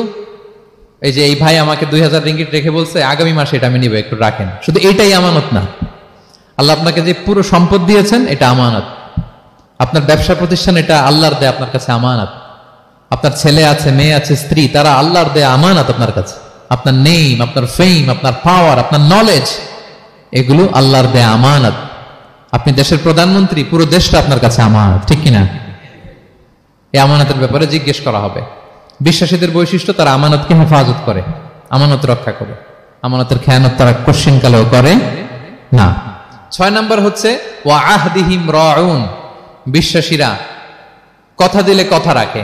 এই যে এই ভাই আমাকে 2000 রিঙ্গিট রেখে বলছে আগামী মাসে এটা আমি নিব, একটু রাখেন, শুধু এইটাই আমানত না। আল্লাহ আপনাকে যে পুরো সম্পদ দিয়েছেন এটা আমানত। আপনার ব্যবসা প্রতিষ্ঠান এটা আল্লাহর দেয় আপনার কাছে আমানত। আপনার ছেলে আছে, মেয়ে আছে, স্ত্রী, তারা আল্লাহর দেয়া আমানত আপনার কাছে। আপনার নেম, আপনার ফেম, আপনার পাওয়ার, আপনার নলেজ, এগুলো আল্লাহর দেয়া আমানত। আপনি দেশের প্রধানমন্ত্রী, পুরো দেশটা আপনার কাছে আমানত, ঠিক কিনা? এই আমানতের ব্যাপারে জিজ্ঞেস করা হবে। বিশ্বাসীদের বৈশিষ্ট্য, তারা আমানতকে হেফাজত করে, আমানত রক্ষা করে, আমানতের খেয়ানত তারা কোশ্চিনকালেও করে না। 6 নম্বর হচ্ছে ওয়া আহদিহিম রাউন, বিশ্বাসীরা কথা দিলে কথা রাখে,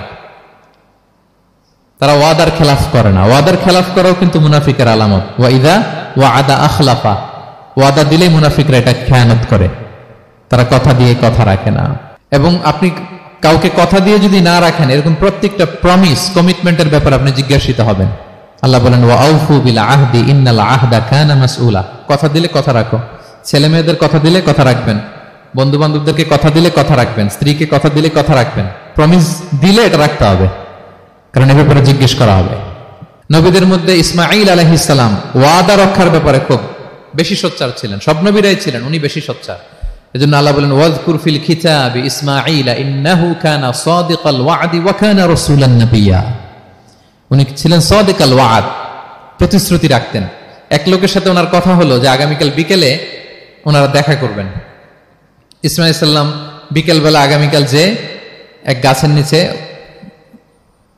তারা ওয়াদার খেলাফ করে না। ওয়াদার খেলাফ করাও কিন্তু মুনাফিকের আলামত। ওয়া ইযা ওয়াআদা আখলাফা, ওয়াদা দিলে মুনাফিকরা এটা খেয়ানত করে, তারা কথা দিয়ে কথা রাখে না। এবং আপনি কাউকে কথা দিয়ে যদি না রাখেন, এরকম প্রত্যেকটা প্রমিস, কমিটমেন্টের ব্যাপারে আপনি জিজ্ঞাসিত হবেন। আল্লাহ বলেন ওয়া আউফু বিল আহদি ইন্নাল আহদা কানা মাসউলা। কথা দিলে কথা রাখো, ছেলে মেয়েদের কথা দিলে কথা রাখবেন, বন্ধু বান্ধবদেরকে কথা দিলে কথা রাখবেন, স্ত্রীকে কথা দিলে কথা রাখবেন। প্রমিস দিলে এটা রাখতে হবে, কারণ এ ব্যাপারে জিজ্ঞেস করা হবে। নবীদের মধ্যে ইসমাঈল আলাইহিস সালাম ওয়াদা রক্ষার ব্যাপারে খুব বেশি সোচ্চার ছিলেন। সব নবীরাই ছিলেন, উনি বেশি সোচ্চার। এজন্য আল্লাহ বলেন ওয়াযকুর ফিল কিতাবি ইসমাঈল ইন্নাহু কানা সাদিকাল ওয়াদি ওয়া কানা রাসূলান নাবিয়্যা। উনি ছিলেন সাদিকাল ওয়াদ, প্রতিশ্রুতি রাখতেন। এক লোকের সাথে ওনার কথা হলো যে আগামীকাল বিকেলে ওনারা দেখা করবেন। ইসমাঈল সাল্লাম বিকেল বেলা আগামীকাল যে এক গাছের নিচে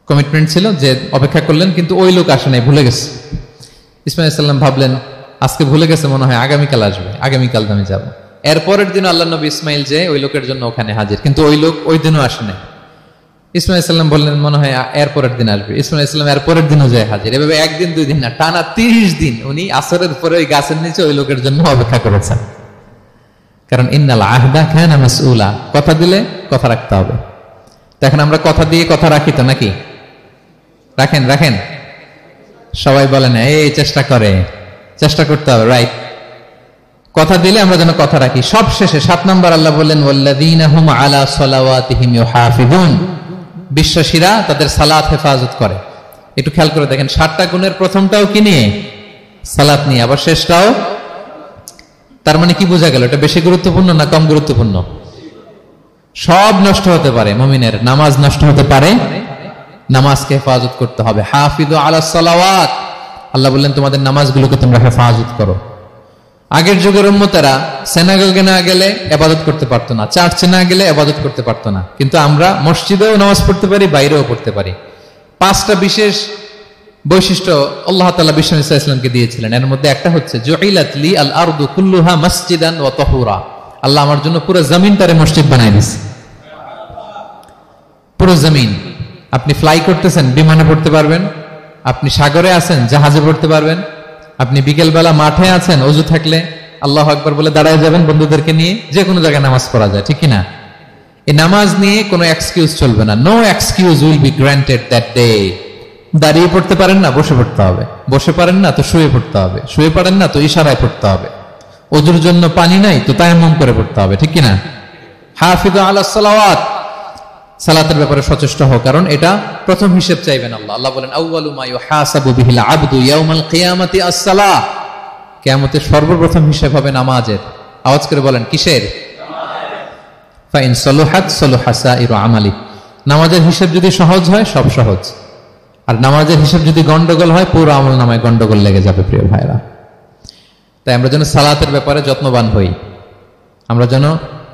কমিটমেন্ট ছিল যে অপেক্ষা করলেন, কিন্তু ওই লোক আসে নাই, ভুলে গেছে। ইসমাঈল সাল্লাম ভাবলেন আজকে ভুলে গেছে, মনে হয় আগামীকাল আসবে, আগামীকাল আমি যাব। এরপরের দিন আল্লাহ নবী ইসমাইল যে ওই লোকের জন্য ওখানে হাজির, কিন্তু ওই লোক ওই দিনও আসে নাই। ইসমাইল সাল্লাম বললেন মনে হয় এরপরের দিন আসবে। ইসমাইল সাল্লাম এরপরের দিনও যায় হাজির। এভাবে একদিন দুই দিন না, টানা 30 দিন উনি আসরের পরে ওই গাছের নিচে ওই লোকের জন্য অপেক্ষা করেছেন। কারণ ইন্নাল আহদা কানা মাসউলা, কথা দিলে কথা রাখতে হবে। তো এখন আমরা কথা দিয়ে কথা রাখি তো নাকি? রাখেন রাখেন, সবাই বলেন এই চেষ্টা করতে হবে, রাইট? কথা দিলে আমরা যেন কথা রাখি। সব শেষে 7 নম্বর আল্লাহ বললেন ওয়াল্লাযীনা হুম আলা সালাওয়াতিহিম ইউহাফিজুন, বিশ্বাসীরা তাদের সালাত হেফাজত করে। একটু খেয়াল করে দেখেন, 7টা গুণের প্রথমটাও কি নিয়ে? সালাত নিয়ে, আবার শেষটাও। তার মানে কি বোঝা গেল? এটা বেশি গুরুত্বপূর্ণ না কম গুরুত্বপূর্ণ? সব নষ্ট হতে পারে, মুমিনের নামাজ নষ্ট হতে পারে, নামাজকে হেফাজত করতে হবে। হাফিজু আলা সালাওয়াত, আল্লাহ বললেন তোমাদের নামাজগুলোকে তোমরা হেফাজত করো। আগের যুগের উম্মতেরা সিনাগগে না গেলে ইবাদত করতে পারতো না, চার্চে না গেলে ইবাদত করতে পারতো না, কিন্তু আমরা মসজিদেও নামাজ পড়তে পারি, বাইরেও পড়তে পারি। 5টা বিশেষ বৈশিষ্ট্য আল্লাহ তাআলা বিশ্বনবী সাল্লাল্লাহু আলাইহি ওয়াসাল্লামকে দিয়েছিলেন। এর মধ্যে একটা হচ্ছে জুইলাত লি আল আরদু কুল্লুহা মাসজিদান ওয়া তাহুরা, আল্লাহ আমার জন্য পুরো জমিনটারে মসজিদ বানাই দিয়েছে। পুরো জমিন। আপনি ফ্লাই করতেছেন, বিমানে পড়তে পারবেন, আপনি সাগরে আছেন, জাহাজে পড়তে পারবেন, আপনি বিকেল বেলা মাঠে আছেন, ওযু থাকলে আল্লাহু আকবার বলে দাঁড়ায় যাবেন, বন্ধুদেরকে নিয়ে যে কোনো জায়গায় নামাজ পড়া যায়, ঠিক কিনা? এই নামাজ নিয়ে কোনো এক্সকিউজ চলবে না। No excuse will be granted that day. দাঁড়িয়ে পড়তে পারেন না, বসে পড়তে হবে। বসে পারেন না তো শুয়ে পড়তে হবে। শুয়ে পারেন না তো ইশারায় পড়তে হবে। ওযুর জন্য পানি নাই তো তায়াম্মুম করে পড়তে হবে, ঠিক কিনা? হাফিজু আলাস সালাওয়াত, সালাতের ব্যাপারে সচেষ্ট হও, কারণ এটা প্রথম হিসেব চাইবেন আল্লাহ। আল্লাহ বলেন আউয়ালু মা ইউহাসাবু বিহিল আবদু ইয়াউমাল কিয়ামাতি আস-সালাহ, কিয়ামতের সর্বপ্রথম হিসেব হবে নামাজের। আওয়াজ করে বলেন কিসের? ফা ইন সালাহাত সালাহা সাইরু আমালি, নামাজের হিসেব যদি সহজ হয় সব সহজ, আর নামাজের হিসেব যদি গন্ডগোল হয় পুরো আমল নামায় গন্ডগোল লেগে যাবে। প্রিয় ভাইরা, তাই আমরা যেন সালাতের ব্যাপারে যত্নবান হই, আমরা যেন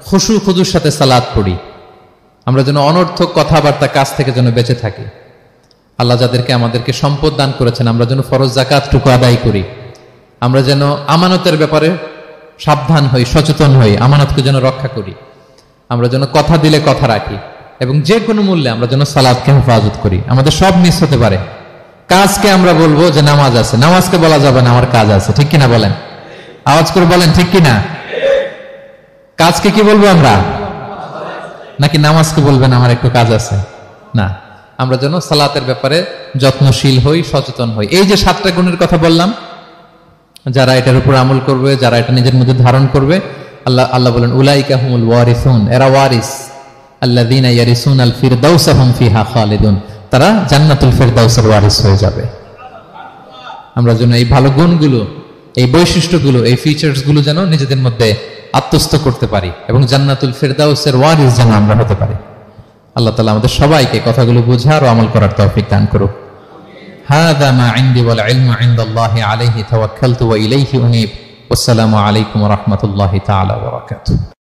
খুশু খুজুর সাথে সালাত পড়ি, আমরা যেন অনর্থক কথাবার্তা কাজ থেকে যেন বেঁচে থাকি। আল্লাহ যাদেরকে আমাদেরকে সম্পদ দান করেছেন, আমরা যেন ফরজ যাকাতটুকু আদায় করি, আমরা যেন আমানতের ব্যাপারে সাবধান হই, সচেতন হই, আমানতকে যেন রক্ষা করি, আমরা যেন কথা দিলে কথা রাখি, এবং যে কোনো মূল্যে আমরা যেন সালাতকে হেফাজত করি। আমাদের সব মিস হতে পারে। কাজকে আমরা বলবো যে নামাজ আছে, নামাজকে বলা যাবে না আমার কাজ আছে, ঠিক কিনা বলেন? আওয়াজ করে বলেন ঠিক কিনা? কাজকে কি বলবো আমরা? নাকি নামাজকে বলবেন আমার একটু কাজ আছে? না, আমরা যেন সালাতের ব্যাপারে যত্নশীল হই, সচেতন হই। এই যে 7টা গুণের কথা বললাম, যারা এটার উপর আমল করবে, যারা এটা নিজের মধ্যে ধারণ করবে, আল্লাহ বলেন উলাইকা হুমুল ওয়ারিসুন, এরা ওয়ারিস, আল্লাযীনা ইয়ারিসুনাল ফিরদাউসা হুম ফিহা খালিদুন, তারা জান্নাতুল ফিরদাউসের ওয়ারিস হয়ে যাবে। আমরা যেন এই ভালো গুণগুলো, এই বৈশিষ্ট্যগুলো, এই ফিচার্স গুলো যেন নিজেদের মধ্যে আত্মস্থ করতে পারি এবং জান্নাতুল ফিরদাউসের ওয়ারিস যেন আমরা হতে পারি। আল্লাহ তাআলা আমাদের সবাইকে কথাগুলো বুঝার ও আমল করার তৌফিক দান করুক। হাযা মা ইনদি ওয়াল ইলমু ইনদাল্লাহি আলাইহি তাওয়াক্কালতু ওয়া ইলাইহি উনীব। আসসালামু আলাইকুম ওয়া রাহমাতুল্লাহি তাআলা ওয়া বারাকাতুহু।